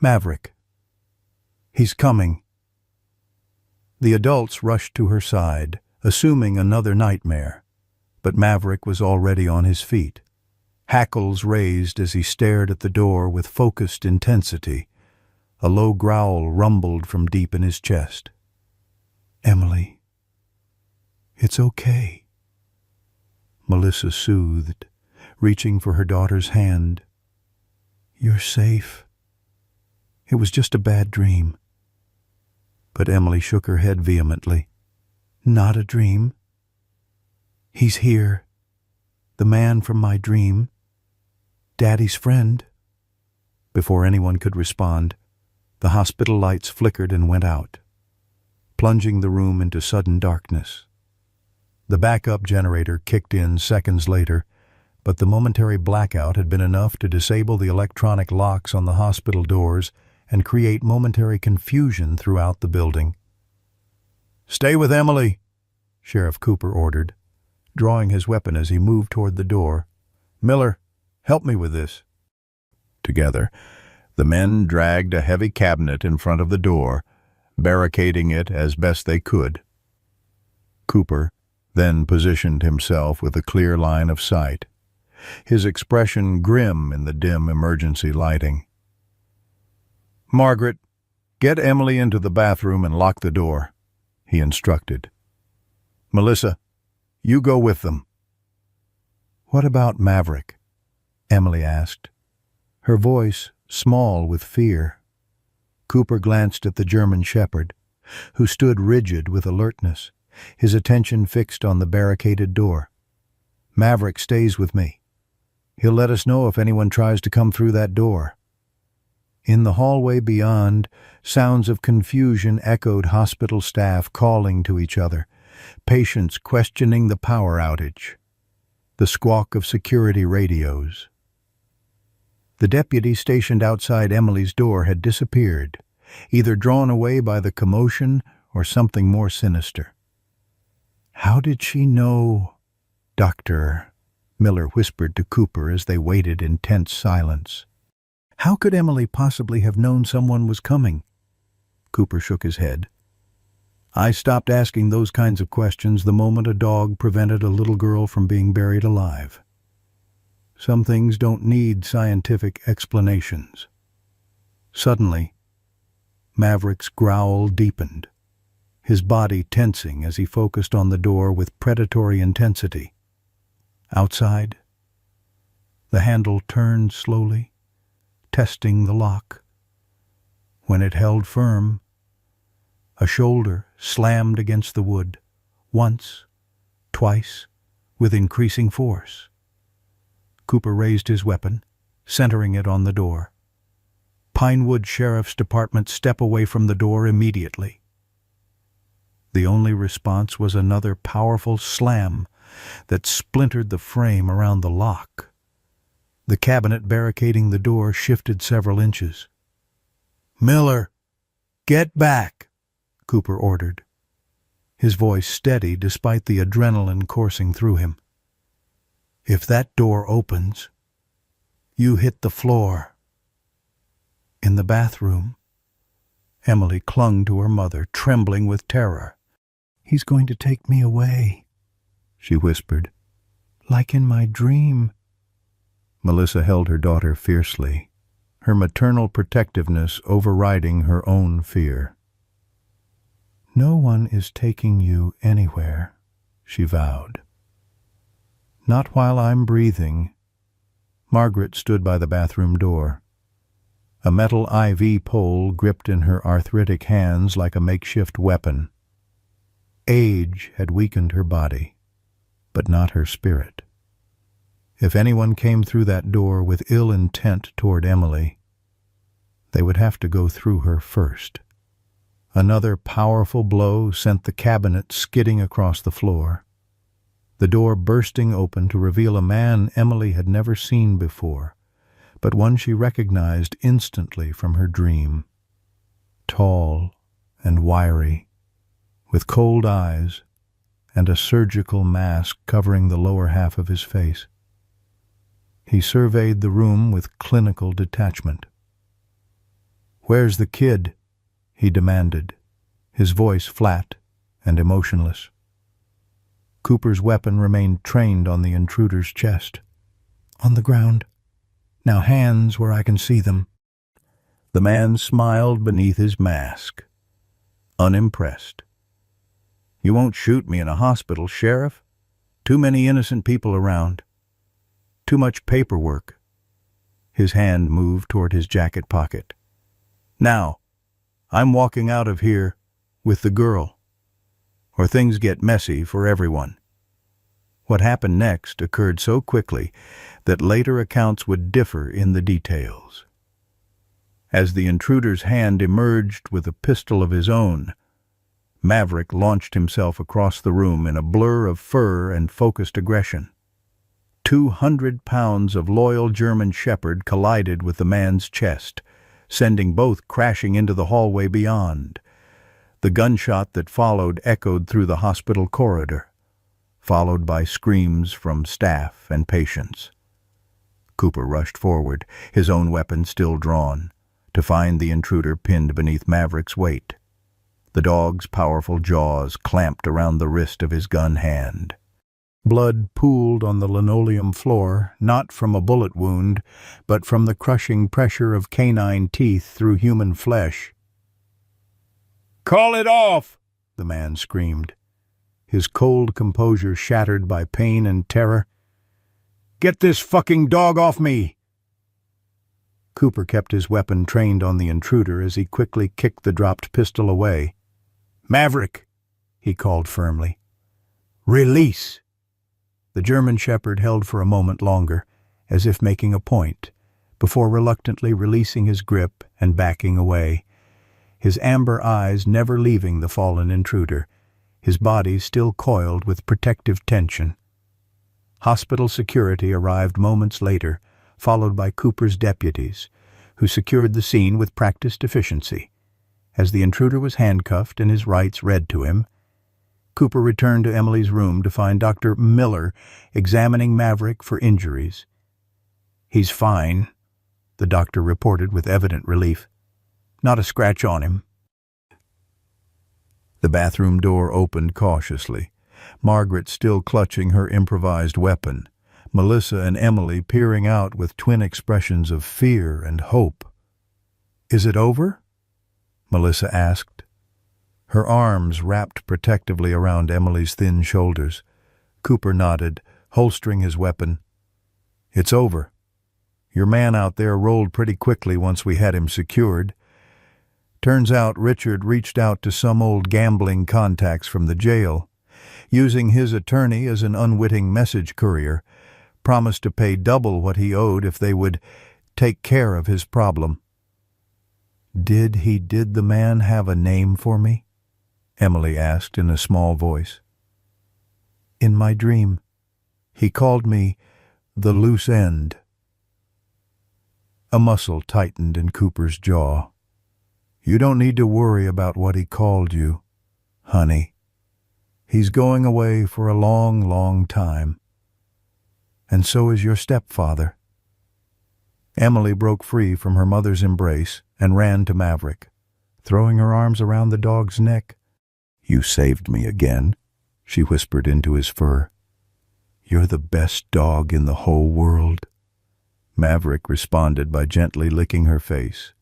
S1: "Maverick. He's coming." The adults rushed to her side, assuming another nightmare, but Maverick was already on his feet. Hackles raised as he stared at the door with focused intensity. A low growl rumbled from deep in his chest. "Emily, it's okay," Melissa soothed, reaching for her daughter's hand. "You're safe. It was just a bad dream." But Emily shook her head vehemently. "Not a dream. He's here. The man from my dream. Daddy's friend." Before anyone could respond, the hospital lights flickered and went out, plunging the room into sudden darkness. The backup generator kicked in seconds later, but the momentary blackout had been enough to disable the electronic locks on the hospital doors and create momentary confusion throughout the building. "Stay with Emily," Sheriff Cooper ordered, drawing his weapon as he moved toward the door. "Miller, help me with this." Together, the men dragged a heavy cabinet in front of the door, barricading it as best they could. Cooper then positioned himself with a clear line of sight, his expression grim in the dim emergency lighting. "Margaret, get Emily into the bathroom and lock the door," he instructed. "Melissa, you go with them." "What about Maverick?" Emily asked, her voice small with fear. Cooper glanced at the German shepherd, who stood rigid with alertness, his attention fixed on the barricaded door. "Maverick stays with me. He'll let us know if anyone tries to come through that door." In the hallway beyond, sounds of confusion echoed, hospital staff calling to each other, patients questioning the power outage, the squawk of security radios. The deputy stationed outside Emily's door had disappeared, either drawn away by the commotion or something more sinister. "How did she know, Doctor?" Miller whispered to Cooper as they waited in tense silence. "How could Emily possibly have known someone was coming?" Cooper shook his head. "I stopped asking those kinds of questions the moment a dog prevented a little girl from being buried alive. Some things don't need scientific explanations." Suddenly, Maverick's growl deepened, his body tensing as he focused on the door with predatory intensity. Outside, the handle turned slowly, testing the lock. When it held firm, a shoulder slammed against the wood, once, twice, with increasing force. Cooper raised his weapon, centering it on the door. Pinewood Sheriff's Department step away from the door immediately. The only response was another powerful slam that splintered the frame around the lock. The cabinet barricading the door shifted several inches. "Miller, get back," Cooper ordered, his voice steady despite the adrenaline coursing through him. "If that door opens, you hit the floor." In the bathroom, Emily clung to her mother, trembling with terror. "He's going to take me away," she whispered, "like in my dream." Melissa held her daughter fiercely, her maternal protectiveness overriding her own fear. "No one is taking you anywhere," she vowed. "Not while I'm breathing." Margaret stood by the bathroom door. A metal IV pole gripped in her arthritic hands like a makeshift weapon. Age had weakened her body, but not her spirit. If anyone came through that door with ill intent toward Emily, they would have to go through her first. Another powerful blow sent the cabinet skidding across the floor, the door bursting open to reveal a man Emily had never seen before, but one she recognized instantly from her dream. Tall and wiry, with cold eyes and a surgical mask covering the lower half of his face. He surveyed the room with clinical detachment. "Where's the kid?" he demanded, his voice flat and emotionless. Cooper's weapon remained trained on the intruder's chest. "On the ground. Now hands where I can see them." The man smiled beneath his mask, unimpressed. "You won't shoot me in a hospital, Sheriff? Too many innocent people around. Too much paperwork." His hand moved toward his jacket pocket. "Now, I'm walking out of here with the girl, or things get messy for everyone." What happened next occurred so quickly that later accounts would differ in the details. As the intruder's hand emerged with a pistol of his own, Maverick launched himself across the room in a blur of fur and focused aggression. 200 pounds of loyal German Shepherd collided with the man's chest, sending both crashing into the hallway beyond. The gunshot that followed echoed through the hospital corridor, followed by screams from staff and patients. Cooper rushed forward, his own weapon still drawn, to find the intruder pinned beneath Maverick's weight. The dog's powerful jaws clamped around the wrist of his gun hand. Blood pooled on the linoleum floor, not from a bullet wound, but from the crushing pressure of canine teeth through human flesh. "Call it off!" the man screamed, his cold composure shattered by pain and terror. "Get this fucking dog off me!" Cooper kept his weapon trained on the intruder as he quickly kicked the dropped pistol away. "Maverick," he called firmly. "Release!" The German Shepherd held for a moment longer, as if making a point, before reluctantly releasing his grip and backing away, his amber eyes never leaving the fallen intruder, his body still coiled with protective tension. Hospital security arrived moments later, followed by Cooper's deputies, who secured the scene with practiced efficiency. As the intruder was handcuffed and his rights read to him, Cooper returned to Emily's room to find Dr. Miller examining Maverick for injuries. "He's fine," the doctor reported with evident relief. "Not a scratch on him." The bathroom door opened cautiously, Margaret still clutching her improvised weapon, Melissa and Emily peering out with twin expressions of fear and hope. "Is it over?" Melissa asked, her arms wrapped protectively around Emily's thin shoulders. Cooper nodded, holstering his weapon. "It's over. Your man out there rolled pretty quickly once we had him secured. Turns out Richard reached out to some old gambling contacts from the jail, using his attorney as an unwitting message courier, promised to pay double what he owed if they would take care of his problem." Did the man have a name for me?" Emily asked in a small voice. "In my dream, he called me the loose end." A muscle tightened in Cooper's jaw. "You don't need to worry about what he called you, honey. He's going away for a long, long time. And so is your stepfather." Emily broke free from her mother's embrace and ran to Maverick, throwing her arms around the dog's neck. "You saved me again," she whispered into his fur. "You're the best dog in the whole world." Maverick responded by gently licking her face,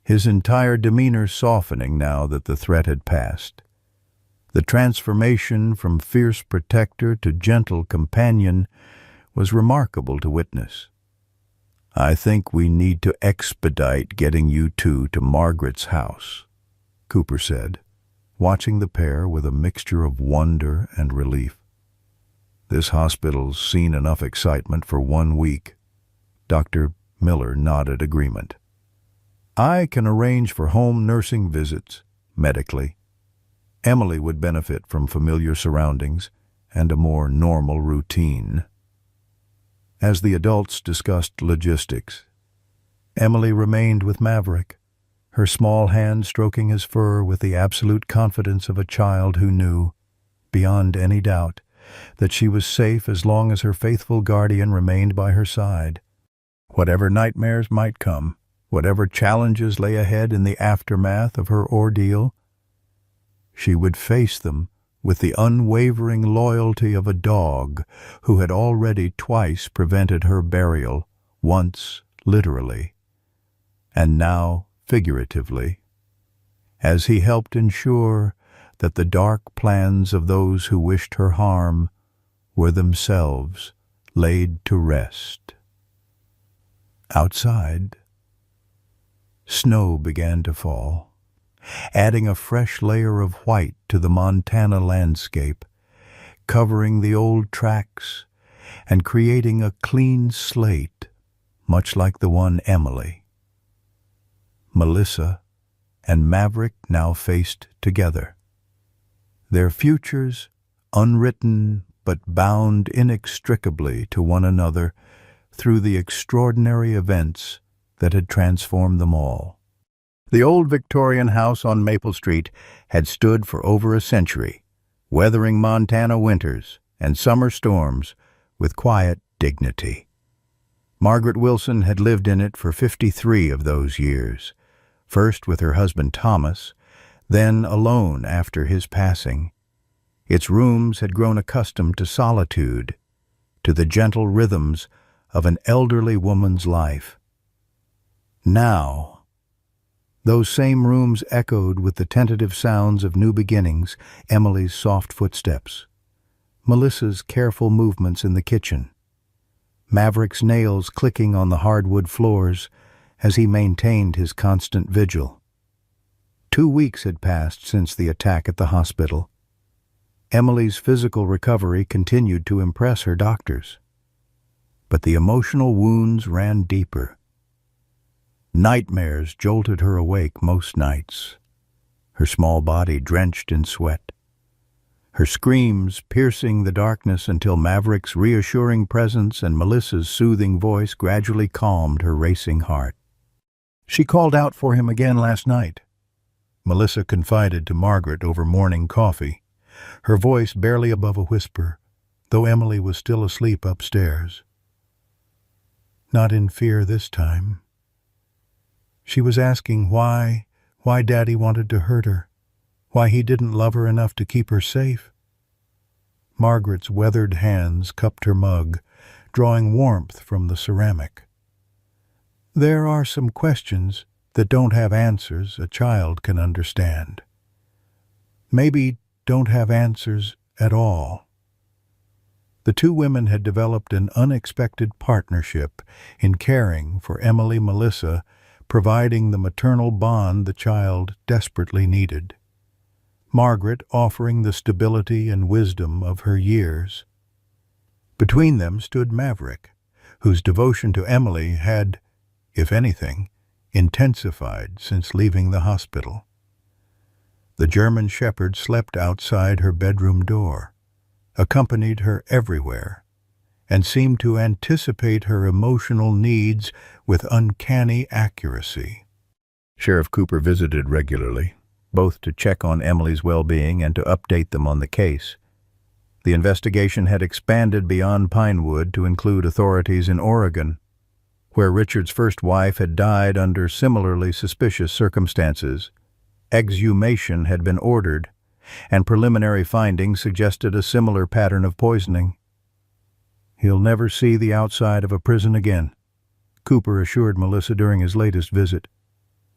S1: his entire demeanor softening now that the threat had passed. The transformation from fierce protector to gentle companion was remarkable to witness. "I think we need to expedite getting you two to Margaret's house," Cooper said, watching the pair with a mixture of wonder and relief. "This hospital's seen enough excitement for 1 week." Dr. Miller nodded agreement. "I can arrange for home nursing visits, medically. Emily would benefit from familiar surroundings and a more normal routine." As the adults discussed logistics, Emily remained with Maverick, her small hand stroking his fur with the absolute confidence of a child who knew, beyond any doubt, that she was safe as long as her faithful guardian remained by her side. Whatever nightmares might come, whatever challenges lay ahead in the aftermath of her ordeal, she would face them with the unwavering loyalty of a dog who had already twice prevented her burial, once literally, and now figuratively, as he helped ensure that the dark plans of those who wished her harm were themselves laid to rest. Outside, snow began to fall, adding a fresh layer of white to the Montana landscape, covering the old tracks and creating a clean slate, much like the one Emily, Melissa, and Maverick now faced together. Their futures, unwritten but bound inextricably to one another through the extraordinary events that had transformed them all. The old Victorian house on Maple Street had stood for over a century, weathering Montana winters and summer storms with quiet dignity. Margaret Wilson had lived in it for 53 of those years, first with her husband Thomas, then alone after his passing. Its rooms had grown accustomed to solitude, to the gentle rhythms of an elderly woman's life. Now, those same rooms echoed with the tentative sounds of new beginnings, Emily's soft footsteps, Melissa's careful movements in the kitchen, Maverick's nails clicking on the hardwood floors as he maintained his constant vigil. 2 weeks had passed since the attack at the hospital. Emily's physical recovery continued to impress her doctors, but the emotional wounds ran deeper. Nightmares jolted her awake most nights, her small body drenched in sweat, her screams piercing the darkness until Maverick's reassuring presence and Melissa's soothing voice gradually calmed her racing heart. "She called out for him again last night," Melissa confided to Margaret over morning coffee, her voice barely above a whisper, though Emily was still asleep upstairs. "Not in fear this time. She was asking why Daddy wanted to hurt her, why he didn't love her enough to keep her safe." Margaret's weathered hands cupped her mug, drawing warmth from the ceramic. "There are some questions that don't have answers a child can understand. Maybe don't have answers at all." The two women had developed an unexpected partnership in caring for Emily Melissa, providing the maternal bond the child desperately needed. Margaret offering the stability and wisdom of her years. Between them stood Maverick, whose devotion to Emily had, if anything, intensified since leaving the hospital. The German shepherd slept outside her bedroom door, accompanied her everywhere, and seemed to anticipate her emotional needs with uncanny accuracy. Sheriff Cooper visited regularly, both to check on Emily's well-being and to update them on the case. The investigation had expanded beyond Pinewood to include authorities in Oregon, where Richard's first wife had died under similarly suspicious circumstances. Exhumation had been ordered, and preliminary findings suggested a similar pattern of poisoning. "He'll never see the outside of a prison again," Cooper assured Melissa during his latest visit.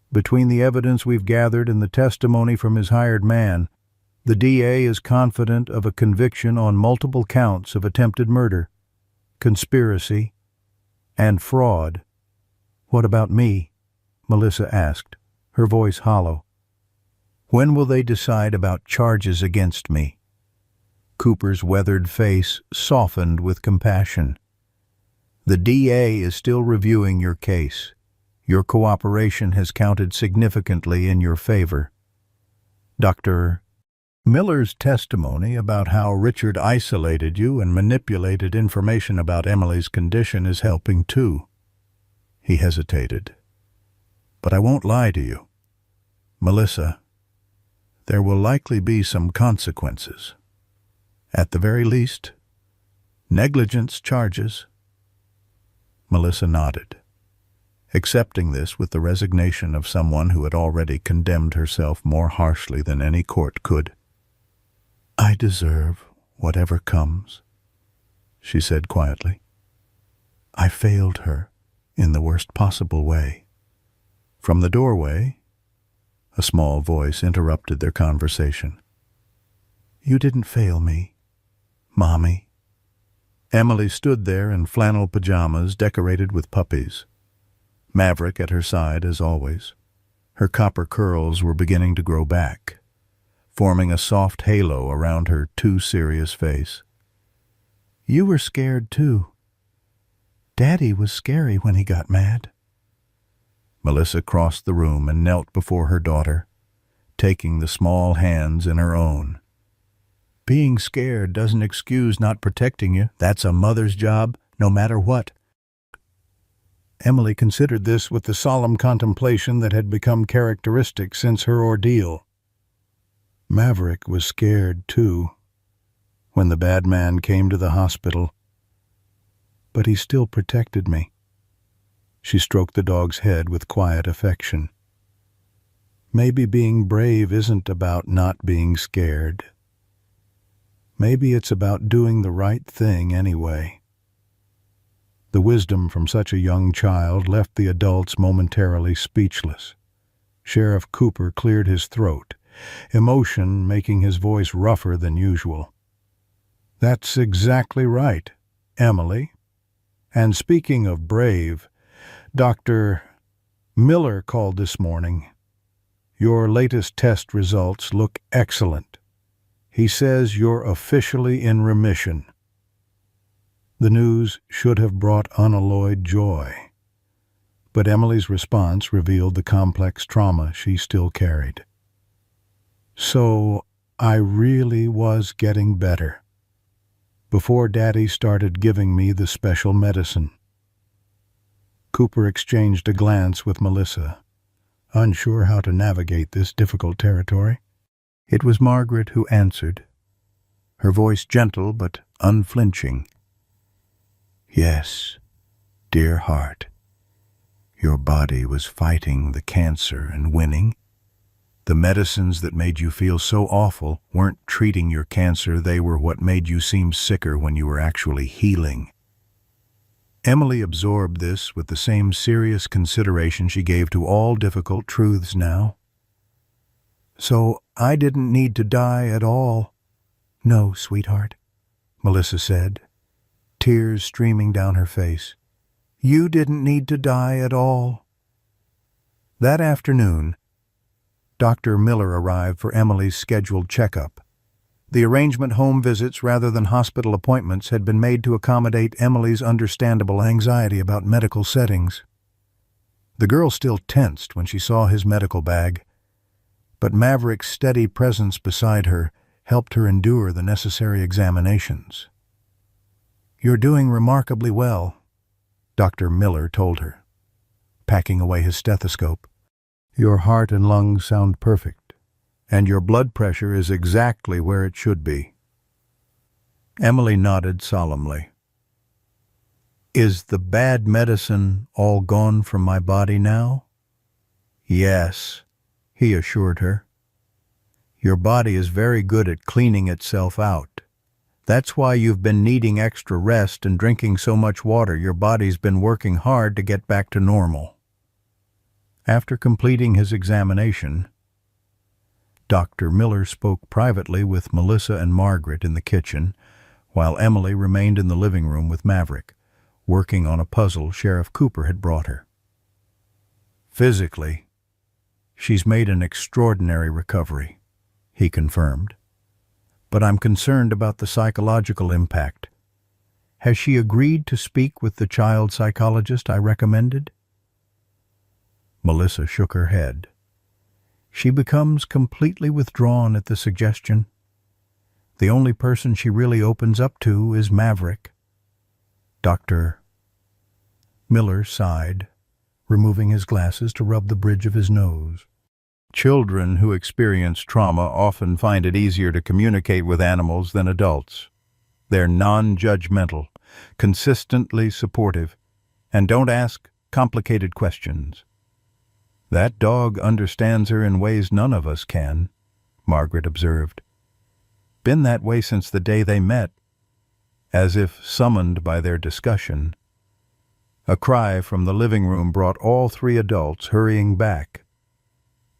S1: "Between the evidence we've gathered and the testimony from his hired man, The DA is confident of a conviction on multiple counts of attempted murder, conspiracy, and fraud. What about me? Melissa asked, her voice hollow. When will they decide about charges against me? Cooper's weathered face softened with compassion. The DA is still reviewing your case. Your cooperation has counted significantly in your favor. Dr. Miller's testimony about how Richard isolated you and manipulated information about Emily's condition is helping too. He hesitated. But I won't lie to you. Melissa, there will likely be some consequences. At the very least, negligence charges. Melissa nodded, accepting this with the resignation of someone who had already condemned herself more harshly than any court could. I deserve whatever comes, she said quietly. I failed her in the worst possible way. From the doorway, a small voice interrupted their conversation. You didn't fail me, Mommy. Emily stood there in flannel pajamas decorated with puppies. Maverick at her side as always. Her copper curls were beginning to grow back, forming a soft halo around her too serious face. You were scared too. Daddy was scary when he got mad. Melissa crossed the room and knelt before her daughter, taking the small hands in her own. Being scared doesn't excuse not protecting you. That's a mother's job, no matter what. Emily considered this with the solemn contemplation that had become characteristic since her ordeal. Maverick was scared, too, when the bad man came to the hospital. But he still protected me. She stroked the dog's head with quiet affection. Maybe being brave isn't about not being scared. Maybe it's about doing the right thing anyway. The wisdom from such a young child left the adults momentarily speechless. Sheriff Cooper cleared his throat, emotion making his voice rougher than usual. That's exactly right, Emily. And speaking of brave, Dr. Miller called this morning. Your latest test results look excellent. He says you're officially in remission. The news should have brought unalloyed joy, but Emily's response revealed the complex trauma she still carried. So, I really was getting better, before Daddy started giving me the special medicine. Cooper exchanged a glance with Melissa, unsure how to navigate this difficult territory. It was Margaret who answered, her voice gentle but unflinching. Yes, dear heart, your body was fighting the cancer and winning. The medicines that made you feel so awful weren't treating your cancer, they were what made you seem sicker when you were actually healing. Emily absorbed this with the same serious consideration she gave to all difficult truths now. So I didn't need to die at all. No, sweetheart, Melissa said, tears streaming down her face. You didn't need to die at all. That afternoon, Dr. Miller arrived for Emily's scheduled checkup. The arrangement home visits rather than hospital appointments had been made to accommodate Emily's understandable anxiety about medical settings. The girl still tensed when she saw his medical bag, but Maverick's steady presence beside her helped her endure the necessary examinations. You're doing remarkably well, Dr. Miller told her, packing away his stethoscope. Your heart and lungs sound perfect, and your blood pressure is exactly where it should be. Emily nodded solemnly. Is the bad medicine all gone from my body now? Yes, he assured her. Your body is very good at cleaning itself out. That's why you've been needing extra rest and drinking so much water. Your body's been working hard to get back to normal. After completing his examination, Dr. Miller spoke privately with Melissa and Margaret in the kitchen, while Emily remained in the living room with Maverick, working on a puzzle Sheriff Cooper had brought her. Physically, she's made an extraordinary recovery, he confirmed. But I'm concerned about the psychological impact. Has she agreed to speak with the child psychologist I recommended? Melissa shook her head. She becomes completely withdrawn at the suggestion. The only person she really opens up to is Maverick. Dr. Miller sighed, removing his glasses to rub the bridge of his nose. Children who experience trauma often find it easier to communicate with animals than adults. They're non-judgmental, consistently supportive, and don't ask complicated questions. That dog understands her in ways none of us can, Margaret observed. Been that way since the day they met, as if summoned by their discussion. A cry from the living room brought all three adults hurrying back.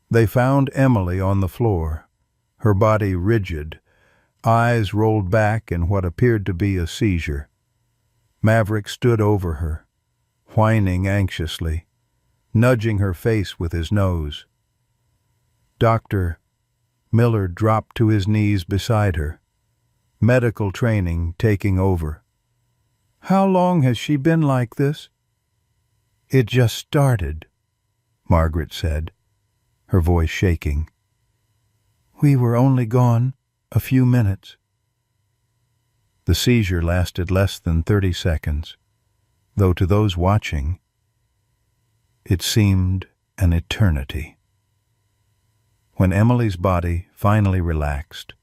S1: They found Emily on the floor, her body rigid, eyes rolled back in what appeared to be a seizure. Maverick stood over her, whining anxiously, nudging her face with his nose. Dr. Miller dropped to his knees beside her, medical training taking over. How long has she been like this? It just started, Margaret said, her voice shaking. We were only gone a few minutes. The seizure lasted less than 30 seconds, though to those watching, it seemed an eternity. When Emily's body finally relaxed,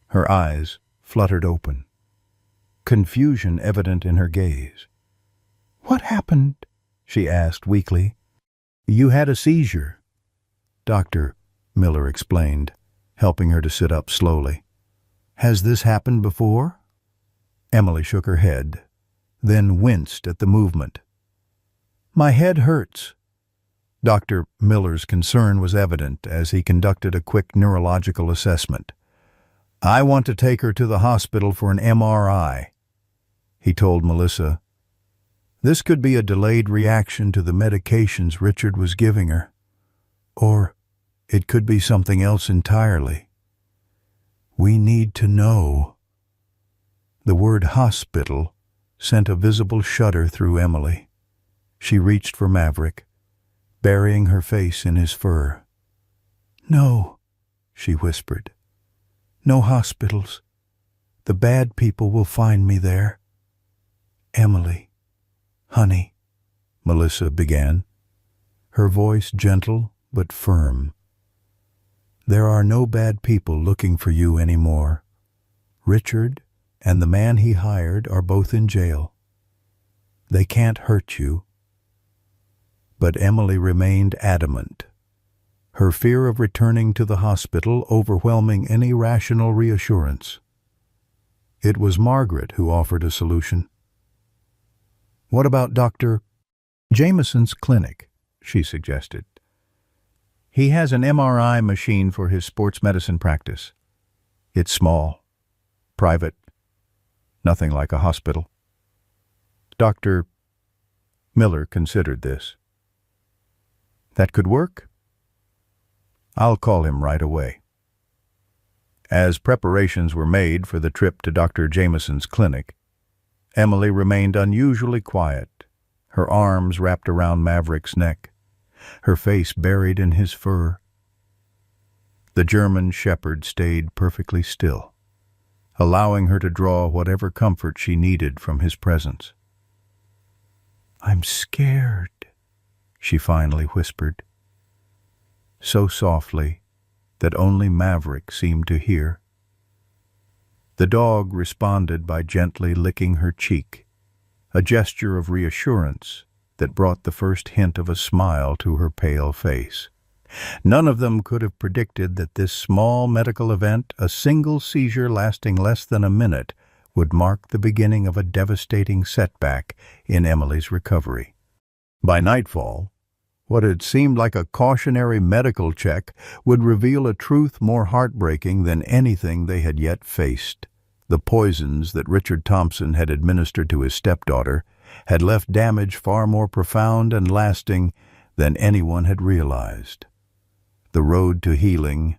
S1: her eyes fluttered open, confusion evident in her gaze. What happened? She asked weakly. You had a seizure, Dr. Miller explained, helping her to sit up slowly. Has this happened before? Emily shook her head, then winced at the movement. My head hurts. Dr. Miller's concern was evident as he conducted a quick neurological assessment. I want to take her to the hospital for an MRI, he told Melissa. This could be a delayed reaction to the medications Richard was giving her. Or it could be something else entirely. We need to know. The word hospital sent a visible shudder through Emily. She reached for Maverick, burying her face in his fur. No, she whispered. No hospitals. The bad people will find me there. Emily, honey, Melissa began, her voice gentle but firm. There are no bad people looking for you anymore. Richard and the man he hired are both in jail. They can't hurt you. But Emily remained adamant, her fear of returning to the hospital overwhelming any rational reassurance. It was Margaret who offered a solution. What about Dr. Jameson's clinic? She suggested. He has an MRI machine for his sports medicine practice. It's small, private, nothing like a hospital. Dr. Miller considered this. That could work. I'll call him right away. As preparations were made for the trip to Dr. Jameson's clinic, Emily remained unusually quiet, her arms wrapped around Maverick's neck, her face buried in his fur. The German shepherd stayed perfectly still, allowing her to draw whatever comfort she needed from his presence. I'm scared, she finally whispered, so softly that only Maverick seemed to hear. The dog responded by gently licking her cheek, a gesture of reassurance that brought the first hint of a smile to her pale face. None of them could have predicted that this small medical event, a single seizure lasting less than a minute, would mark the beginning of a devastating setback in Emily's recovery. By nightfall, What had seemed like a cautionary medical check would reveal a truth more heartbreaking than anything they had yet faced. The poisons that Richard Thompson had administered to his stepdaughter had left damage far more profound and lasting than anyone had realized. The road to healing,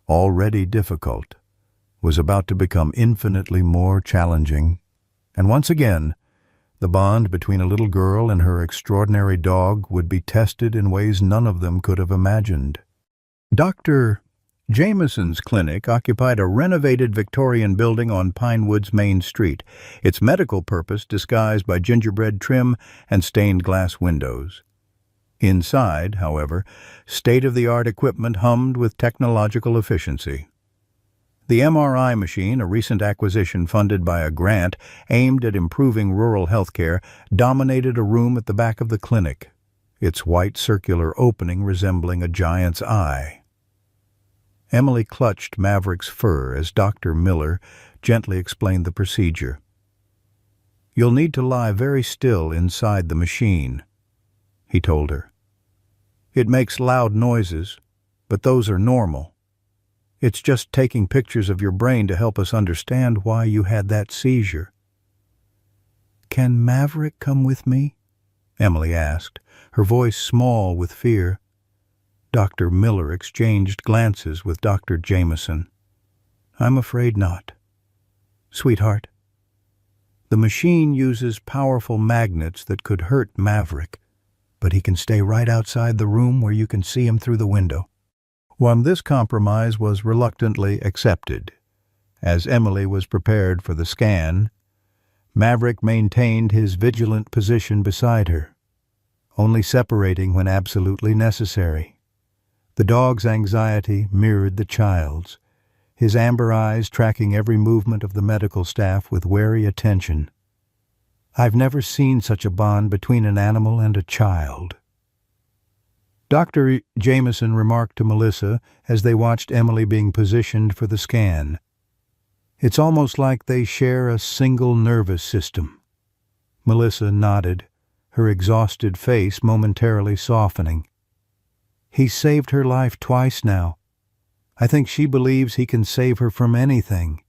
S1: already difficult, was about to become infinitely more challenging. And once again, the bond between a little girl and her extraordinary dog would be tested in ways none of them could have imagined. Dr. Jameson's clinic occupied a renovated Victorian building on Pinewood's main street, its medical purpose disguised by gingerbread trim and stained glass windows. Inside, however, state-of-the-art equipment hummed with technological efficiency. The MRI machine, a recent acquisition funded by a grant aimed at improving rural healthcare, dominated a room at the back of the clinic, its white circular opening resembling a giant's eye. Emily clutched Maverick's fur as Dr. Miller gently explained the procedure. "You'll need to lie very still inside the machine," he told her. "It makes loud noises, but those are normal. It's just taking pictures of your brain to help us understand why you had that seizure." "Can Maverick come with me?" Emily asked, her voice small with fear. Dr. Miller exchanged glances with Dr. Jameson. "I'm afraid not. Sweetheart, the machine uses powerful magnets that could hurt Maverick, but he can stay right outside the room where you can see him through the window." While this compromise was reluctantly accepted, as Emily was prepared for the scan, Maverick maintained his vigilant position beside her, only separating when absolutely necessary. The dog's anxiety mirrored the child's, his amber eyes tracking every movement of the medical staff with wary attention. "I've never seen such a bond between an animal and a child." Dr. Jameson remarked to Melissa as they watched Emily being positioned for the scan. "It's almost like they share a single nervous system." Melissa nodded, her exhausted face momentarily softening. "He's saved her life twice now. I think she believes he can save her from anything."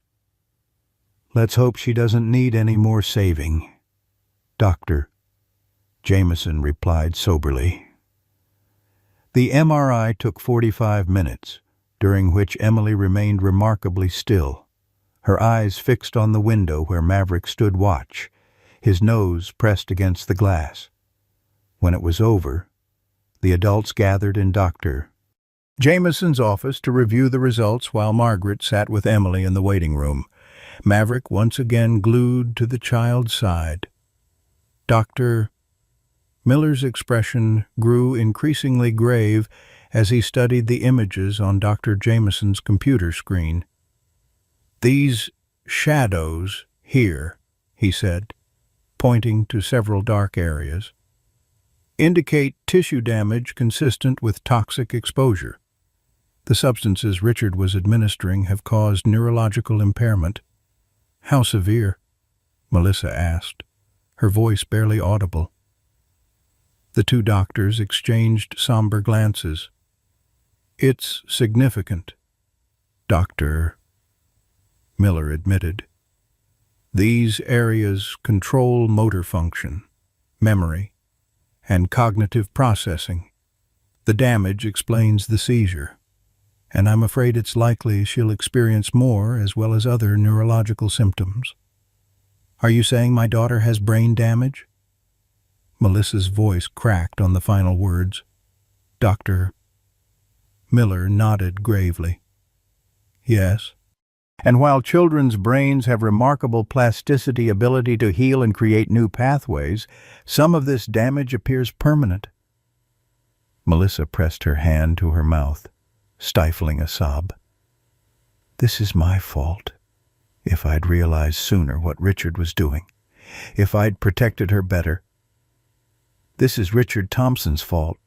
S1: "Let's hope she doesn't need any more saving," Dr. Jameson replied soberly. The MRI took 45 minutes, during which Emily remained remarkably still, her eyes fixed on the window where Maverick stood watch, his nose pressed against the glass. When it was over, the adults gathered in Dr. Jameson's office to review the results while Margaret sat with Emily in the waiting room, Maverick once again glued to the child's side. Dr. Miller's expression grew increasingly grave as he studied the images on Dr. Jameson's computer screen. "These shadows here," he said, pointing to several dark areas, "indicate tissue damage consistent with toxic exposure. The substances Richard was administering have caused neurological impairment." "How severe?" Melissa asked, her voice barely audible. The two doctors exchanged somber glances. "It's significant," Dr. Miller admitted. "These areas control motor function, memory, and cognitive processing. The damage explains the seizure, and I'm afraid it's likely she'll experience more as well as other neurological symptoms." "Are you saying my daughter has brain damage?" Melissa's voice cracked on the final words. Dr. Miller nodded gravely. "Yes. And while children's brains have remarkable plasticity, ability to heal and create new pathways, some of this damage appears permanent." Melissa pressed her hand to her mouth, stifling a sob. "This is my fault. If I'd realized sooner what Richard was doing, if I'd protected her better." "This is Richard Thompson's fault,"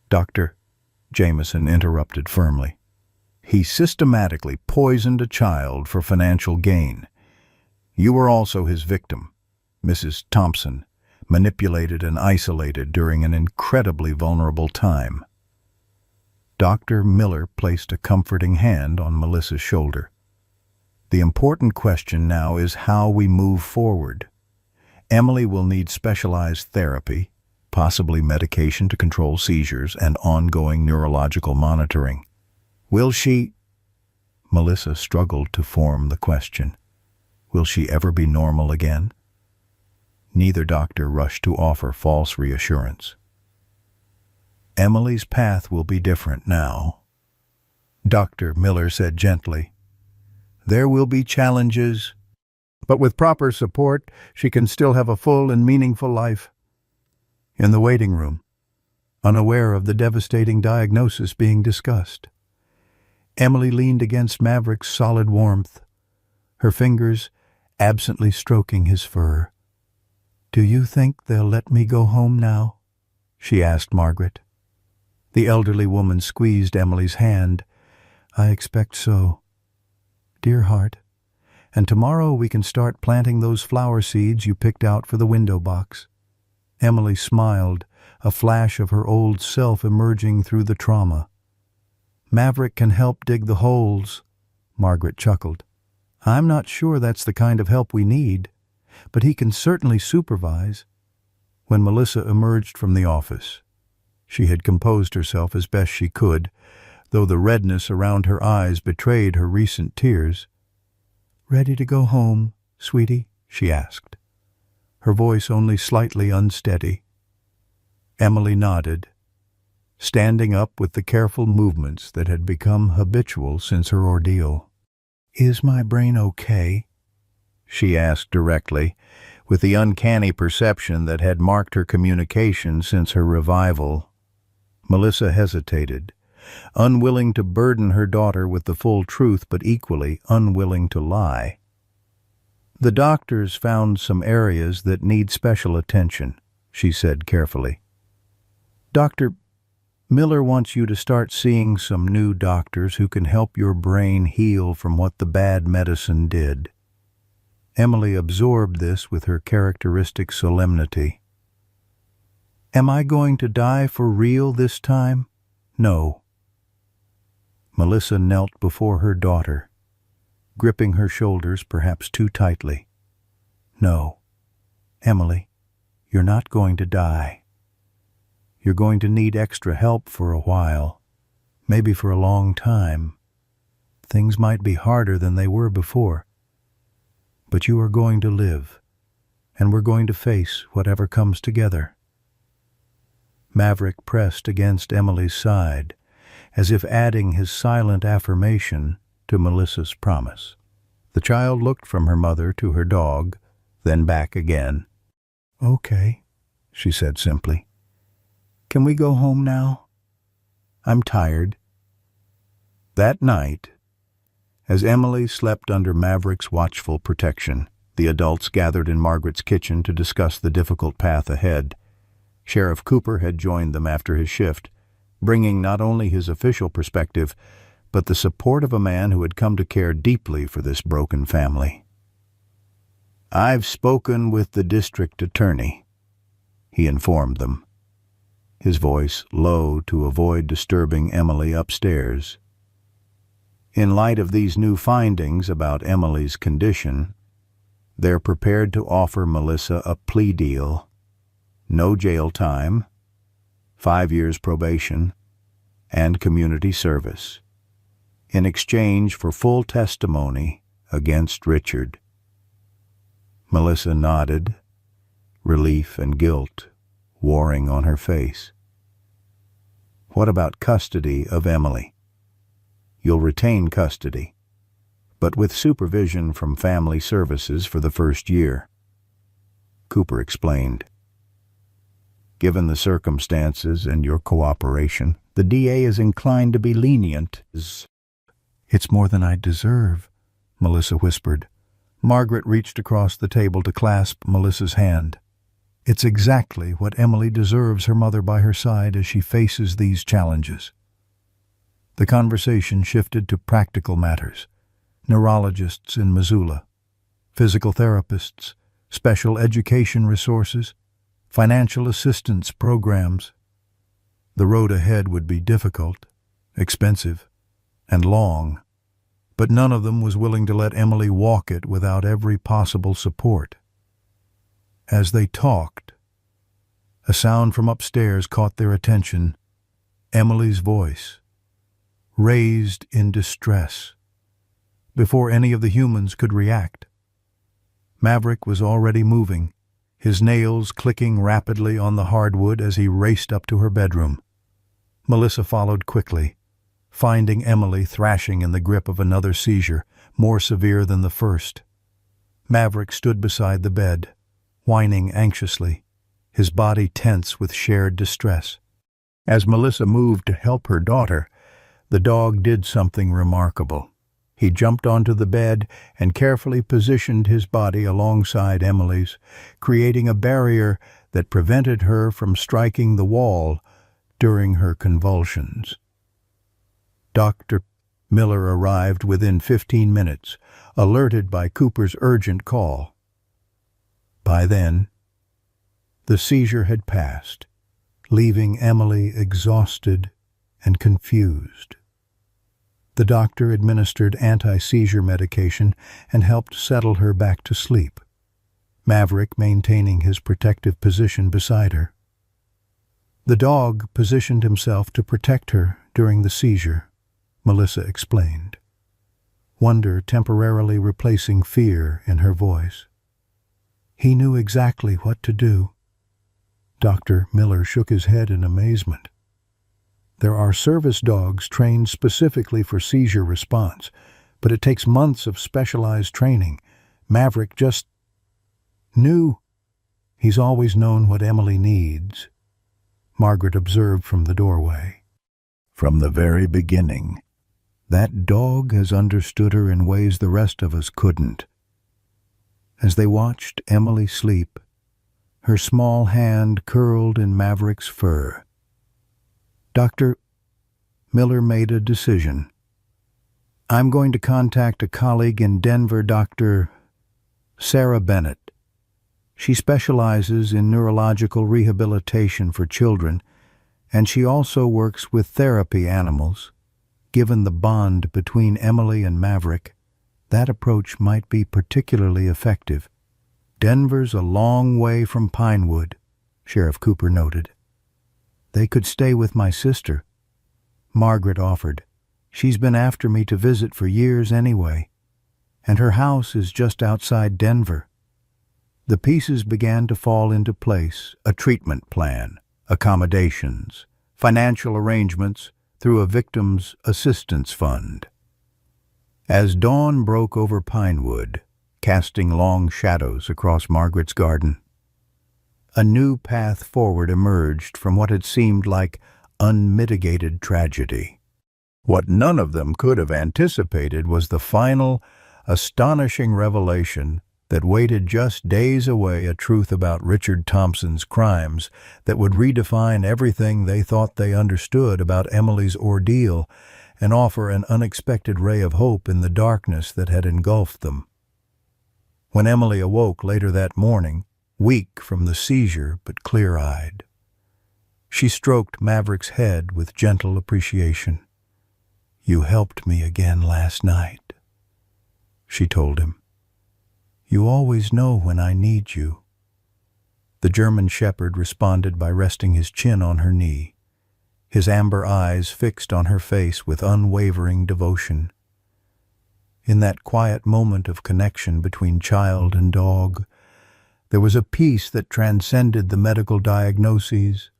S1: Dr. Jameson interrupted firmly. "He systematically poisoned a child for financial gain. You were also his victim, Mrs. Thompson, manipulated and isolated during an incredibly vulnerable time. Dr. Miller placed a comforting hand on Melissa's shoulder. The important question now is how we move forward. Emily will need specialized therapy, possibly medication to control seizures, and ongoing neurological monitoring. Will she? Melissa struggled to form the question. Will she ever be normal again? Neither doctor rushed to offer false reassurance. Emily's path will be different now, Dr. Miller said gently. There will be challenges, but with proper support, she can still have a full and meaningful life. In the waiting room, unaware of the devastating diagnosis being discussed, Emily leaned against Maverick's solid warmth, her fingers absently stroking his fur. "Do you think they'll let me go home now?" she asked Margaret. The elderly woman squeezed Emily's hand. "I expect so, dear heart. And tomorrow we can start planting those flower seeds you picked out for the window box." Emily smiled, a flash of her old self emerging through the trauma. "Maverick can help dig the holes," Margaret chuckled. "I'm not sure that's the kind of help we need, but he can certainly supervise." When Melissa emerged from the office, she had composed herself as best she could, though the redness around her eyes betrayed her recent tears. "Ready to go home, sweetie?" she asked, her voice only slightly unsteady. Emily nodded, standing up with the careful movements that had become habitual since her ordeal. "Is my brain okay?" she asked directly, with the uncanny perception that had marked her communication since her revival. Melissa hesitated, unwilling to burden her daughter with the full truth, but equally unwilling to lie. "The doctors found some areas that need special attention," she said carefully. "Dr. Miller wants you to start seeing some new doctors who can help your brain heal from what the bad medicine did." Emily absorbed this with her characteristic solemnity. "Am I going to die for real this time?" "No." Melissa knelt before her daughter, gripping her shoulders perhaps too tightly. "No, Emily, you're not going to die. You're going to need extra help for a while, maybe for a long time. Things might be harder than they were before. But you are going to live, and we're going to face whatever comes together." Maverick pressed against Emily's side, as if adding his silent affirmation to Melissa's promise. The child looked from her mother to her dog, then back again. "Okay," she said simply. "Can we go home now? I'm tired." That night, as Emily slept under Maverick's watchful protection, the adults gathered in Margaret's kitchen to discuss the difficult path ahead. Sheriff Cooper had joined them after his shift, bringing not only his official perspective, but the support of a man who had come to care deeply for this broken family. "I've spoken with the district attorney," he informed them, his voice low to avoid disturbing Emily upstairs. In light of these new findings about Emily's condition, they're prepared to offer Melissa a plea deal. No jail time, 5 years probation, and community service, in exchange for full testimony against Richard. Melissa nodded, relief and guilt warring on her face. "What about custody of Emily?" "You'll retain custody, but with supervision from family services for the first year," Cooper explained. "Given the circumstances and your cooperation, the DA is inclined to be lenient." "It's more than I deserve," Melissa whispered. Margaret reached across the table to clasp Melissa's hand. "It's exactly what Emily deserves, her mother by her side as she faces these challenges." The conversation shifted to practical matters: neurologists in Missoula, physical therapists, special education resources. financial assistance programs. The road ahead would be difficult, expensive, and long, but none of them was willing to let Emily walk it without every possible support. As they talked, a sound from upstairs caught their attention. Emily's voice, raised in distress. Before any of the humans could react, Maverick was already moving, his nails clicking rapidly on the hardwood as he raced up to her bedroom. Melissa followed quickly, finding Emily thrashing in the grip of another seizure, more severe than the first. Maverick stood beside the bed, whining anxiously, his body tense with shared distress. As Melissa moved to help her daughter, the dog did something remarkable. He jumped onto the bed and carefully positioned his body alongside Emily's, creating a barrier that prevented her from striking the wall during her convulsions. Dr. Miller arrived within 15 minutes, alerted by Cooper's urgent call. By then, the seizure had passed, leaving Emily exhausted and confused. The doctor administered anti-seizure medication and helped settle her back to sleep, Maverick maintaining his protective position beside her. The dog positioned himself to protect her during the seizure, Melissa explained, wonder temporarily replacing fear in her voice. He knew exactly what to do. Dr. Miller shook his head in amazement. There are service dogs trained specifically for seizure response, but it takes months of specialized training. Maverick just knew. He's always known what Emily needs, Margaret observed from the doorway. From the very beginning, that dog has understood her in ways the rest of us couldn't. As they watched Emily sleep, her small hand curled in Maverick's fur, Dr. Miller made a decision. I'm going to contact a colleague in Denver, Dr. Sarah Bennett. She specializes in neurological rehabilitation for children, and she also works with therapy animals. Given the bond between Emily and Maverick, that approach might be particularly effective. Denver's a long way from Pinewood, Sheriff Cooper noted. They could stay with my sister, Margaret offered. She's been after me to visit for years anyway, and her house is just outside Denver. The pieces began to fall into place: a treatment plan, accommodations, financial arrangements through a victim's assistance fund. As dawn broke over Pinewood, casting long shadows across Margaret's garden, a new path forward emerged from what had seemed like unmitigated tragedy. What none of them could have anticipated was the final, astonishing revelation that waited just days away, a truth about Richard Thompson's crimes that would redefine everything they thought they understood about Emily's ordeal and offer an unexpected ray of hope in the darkness that had engulfed them. When Emily awoke later that morning, weak from the seizure but clear-eyed, she stroked Maverick's head with gentle appreciation. "You helped me again last night," she told him. "You always know when I need you." The German shepherd responded by resting his chin on her knee, his amber eyes fixed on her face with unwavering devotion. In that quiet moment of connection between child and dog, there was a peace that transcended the medical diagnoses,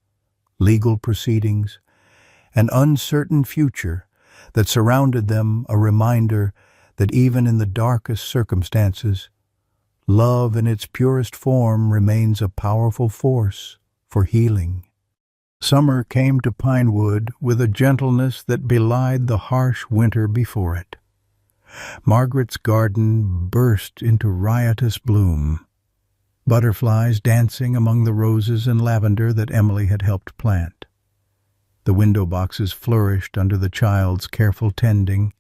S1: legal proceedings, an uncertain future that surrounded them, a reminder that even in the darkest circumstances, love in its purest form remains a powerful force for healing. Summer came to Pinewood with a gentleness that belied the harsh winter before it. Margaret's garden burst into riotous bloom, butterflies dancing among the roses and lavender that Emily had helped plant. The window boxes flourished under the child's careful tending,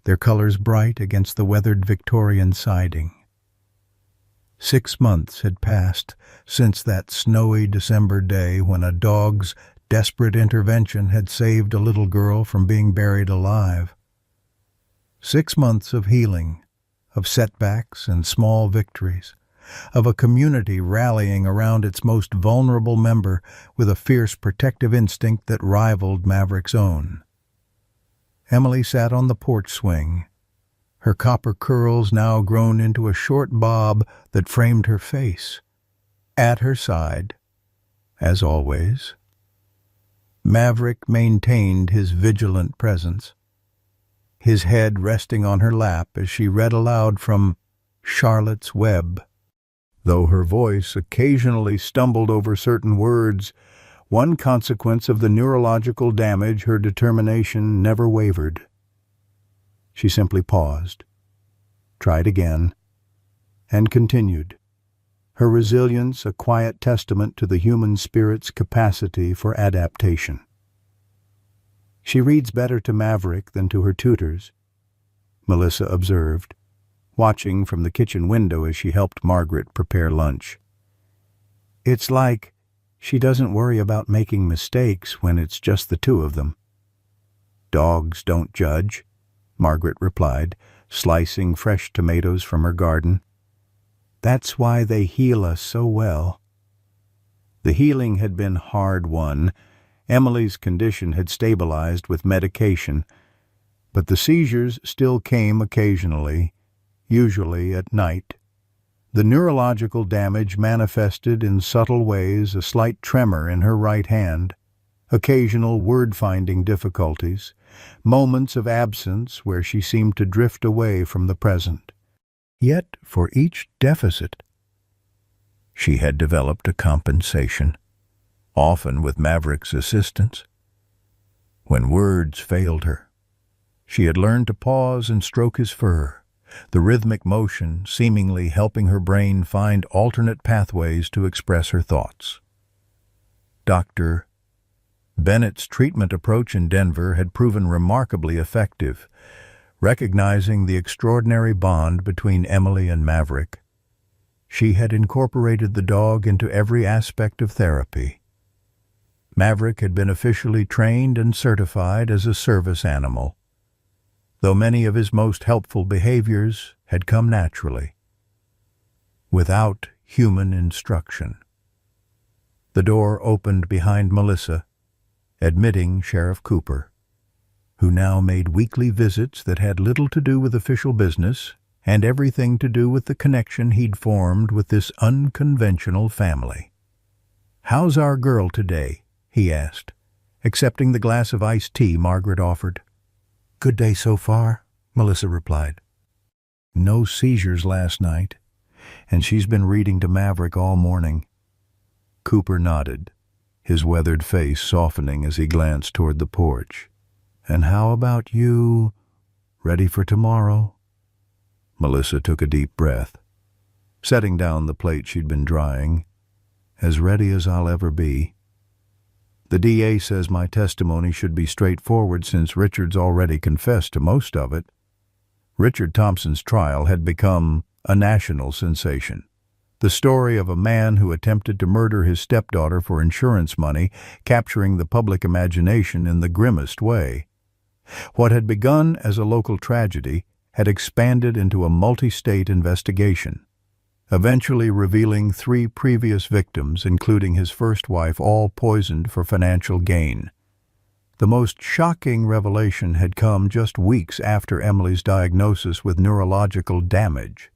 S1: their colors bright against the weathered Victorian siding. 6 months had passed since that snowy December day when a dog's desperate intervention had saved a little girl from being buried alive. 6 months of healing, of setbacks and small victories, of a community rallying around its most vulnerable member with a fierce protective instinct that rivaled Maverick's own. Emily sat on the porch swing, her copper curls now grown into a short bob that framed her face. At her side, as always, Maverick maintained his vigilant presence, his head resting on her lap as she read aloud from Charlotte's Web. Though her voice occasionally stumbled over certain words, one consequence of the neurological damage, her determination never wavered. She simply paused, tried again, and continued, her resilience a quiet testament to the human spirit's capacity for adaptation. She reads better to Maverick than to her tutors, Melissa observed, watching from the kitchen window as she helped Margaret prepare lunch. It's like she doesn't worry about making mistakes when it's just the two of them. Dogs don't judge, Margaret replied, slicing fresh tomatoes from her garden. That's why they heal us so well. The healing had been hard-won. Emily's condition had stabilized with medication, but the seizures still came occasionally, usually at night. The neurological damage manifested in subtle ways: a slight tremor in her right hand, occasional word-finding difficulties, moments of absence where she seemed to drift away from the present. Yet, for each deficit, she had developed a compensation, often with Maverick's assistance. When words failed her, she had learned to pause and stroke his fur, the rhythmic motion seemingly helping her brain find alternate pathways to express her thoughts. Dr. Bennett's treatment approach in Denver had proven remarkably effective. Recognizing the extraordinary bond between Emily and Maverick, she had incorporated the dog into every aspect of therapy. Maverick had been officially trained and certified as a service animal, though many of his most helpful behaviors had come naturally, without human instruction. The door opened behind Melissa, admitting Sheriff Cooper, who now made weekly visits that had little to do with official business and everything to do with the connection he'd formed with this unconventional family. "How's our girl today?" he asked, accepting the glass of iced tea Margaret offered. "Good day so far," Melissa replied. "No seizures last night, and she's been reading to Maverick all morning." Cooper nodded, his weathered face softening as he glanced toward the porch. "And how about you? Ready for tomorrow?" Melissa took a deep breath, setting down the plate she'd been drying. "As ready as I'll ever be. The DA says my testimony should be straightforward since Richard's already confessed to most of it." Richard Thompson's trial had become a national sensation. The story of a man who attempted to murder his stepdaughter for insurance money, capturing the public imagination in the grimmest way. What had begun as a local tragedy had expanded into a multi-state investigation, eventually revealing 3 previous victims, including his first wife, all poisoned for financial gain. The most shocking revelation had come just weeks after Emily's diagnosis with neurological damage.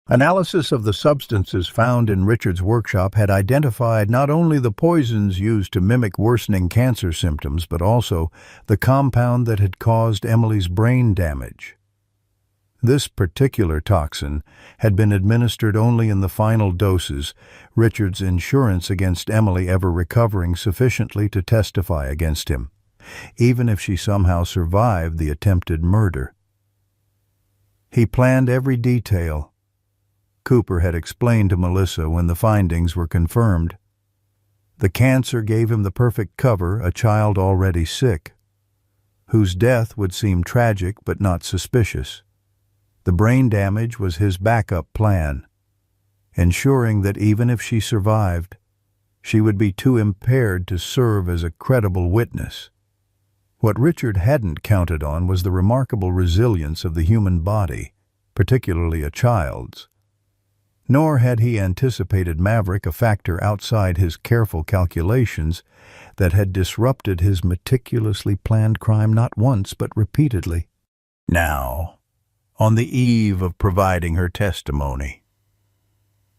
S1: Analysis of the substances found in Richard's workshop had identified not only the poisons used to mimic worsening cancer symptoms, but also the compound that had caused Emily's brain damage. This particular toxin had been administered only in the final doses, Richard's insurance against Emily ever recovering sufficiently to testify against him, even if she somehow survived the attempted murder. He planned every detail, Cooper had explained to Melissa when the findings were confirmed. The cancer gave him the perfect cover, a child already sick, whose death would seem tragic but not suspicious. The brain damage was his backup plan. ensuring that even if she survived, she would be too impaired to serve as a credible witness. What Richard hadn't counted on was the remarkable resilience of the human body, particularly a child's. Nor had he anticipated Maverick, a factor outside his careful calculations that had disrupted his meticulously planned crime not once but repeatedly. Now, on the eve of providing her testimony,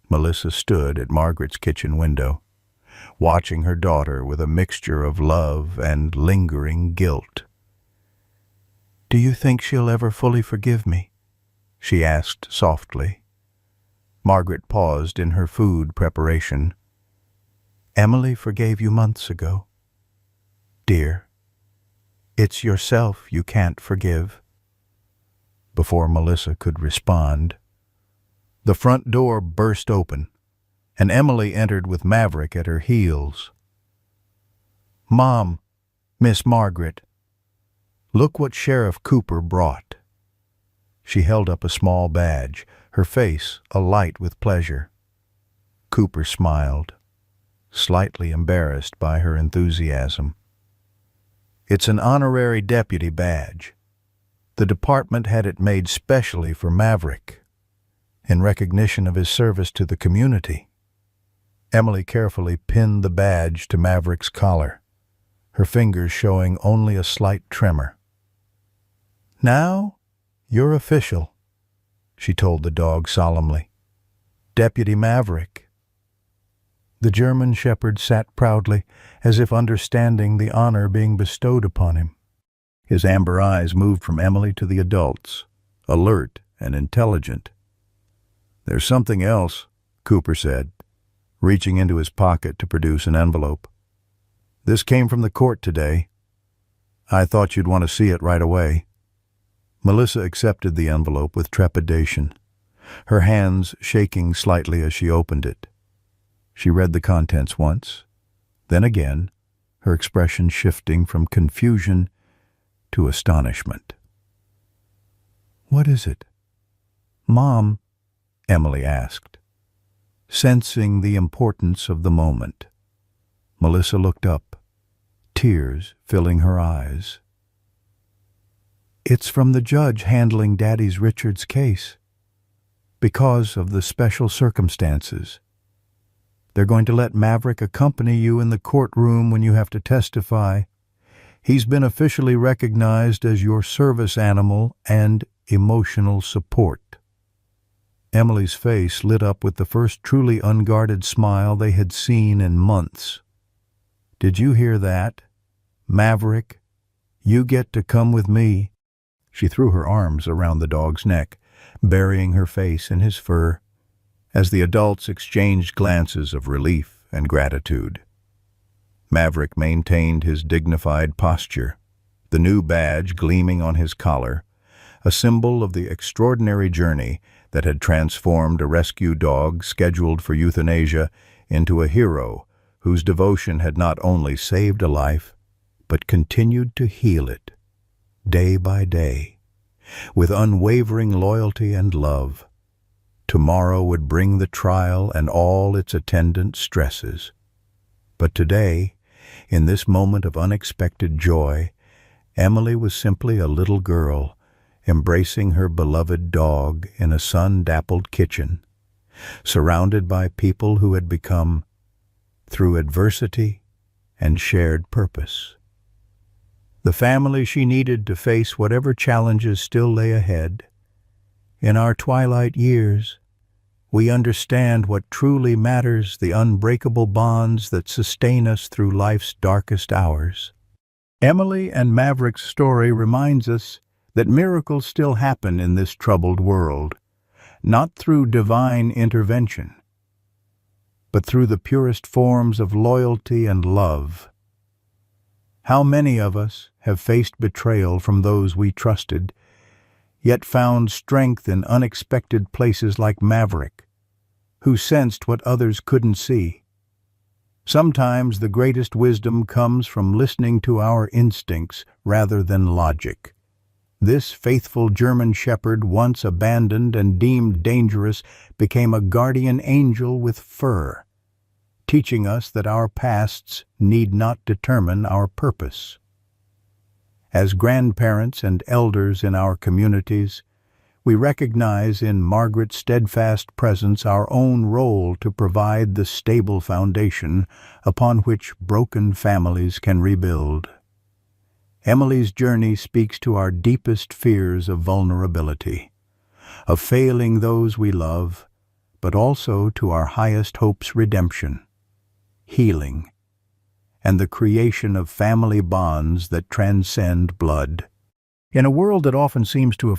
S1: Melissa stood at Margaret's kitchen window, watching her daughter with a mixture of love and lingering guilt. "Do you think she'll ever fully forgive me?" she asked softly. Margaret paused in her food preparation. "Emily forgave you months ago. Dear, it's yourself you can't forgive." Before Melissa could respond, the front door burst open, and Emily entered with Maverick at her heels. "Mom, Miss Margaret, look what Sheriff Cooper brought." She held up a small badge, her face alight with pleasure. Cooper smiled, slightly embarrassed by her enthusiasm. "It's an honorary deputy badge. The department had it made specially for Maverick, in recognition of his service to the community." Emily carefully pinned the badge to Maverick's collar, her fingers showing only a slight tremor. "Now, you're official," she told the dog solemnly. "Deputy Maverick." The German shepherd sat proudly, as if understanding the honor being bestowed upon him. His amber eyes moved from Emily to the adults, alert and intelligent. "There's something else," Cooper said, reaching into his pocket to produce an envelope. "This came from the court today. I thought you'd want to see it right away." Melissa accepted the envelope with trepidation, her hands shaking slightly as she opened it. She read the contents once, then again, her expression shifting from confusion to astonishment. "What is it, Mom?" Emily asked, sensing the importance of the moment. Melissa looked up, tears filling her eyes. "It's from the judge handling Daddy's Richard's case. Because of the special circumstances, they're going to let Maverick accompany you in the courtroom when you have to testify. He's been officially recognized as your service animal and emotional support." Emily's face lit up with the first truly unguarded smile they had seen in months. "Did you hear that? Maverick, you get to come with me." She threw her arms around the dog's neck, burying her face in his fur, as the adults exchanged glances of relief and gratitude. Maverick maintained his dignified posture, the new badge gleaming on his collar, a symbol of the extraordinary journey that had transformed a rescue dog scheduled for euthanasia into a hero whose devotion had not only saved a life, but continued to heal it, day by day, with unwavering loyalty and love. Tomorrow would bring the trial and all its attendant stresses. But today, in this moment of unexpected joy, Emily was simply a little girl, embracing her beloved dog in a sun-dappled kitchen, surrounded by people who had become, through adversity and shared purpose, the family she needed to face whatever challenges still lay ahead. In our twilight years, we understand what truly matters, the unbreakable bonds that sustain us through life's darkest hours. Emily and Maverick's story reminds us that miracles still happen in this troubled world, not through divine intervention, but through the purest forms of loyalty and love. How many of us have faced betrayal from those we trusted, yet found strength in unexpected places like Maverick, who sensed what others couldn't see? Sometimes the greatest wisdom comes from listening to our instincts rather than logic. This faithful German shepherd, once abandoned and deemed dangerous, became a guardian angel with fur, teaching us that our pasts need not determine our purpose. As grandparents and elders in our communities, we recognize in Margaret's steadfast presence our own role to provide the stable foundation upon which broken families can rebuild. Emily's journey speaks to our deepest fears of vulnerability, of failing those we love, but also to our highest hopes: redemption, healing, and the creation of family bonds that transcend blood. In a world that often seems to have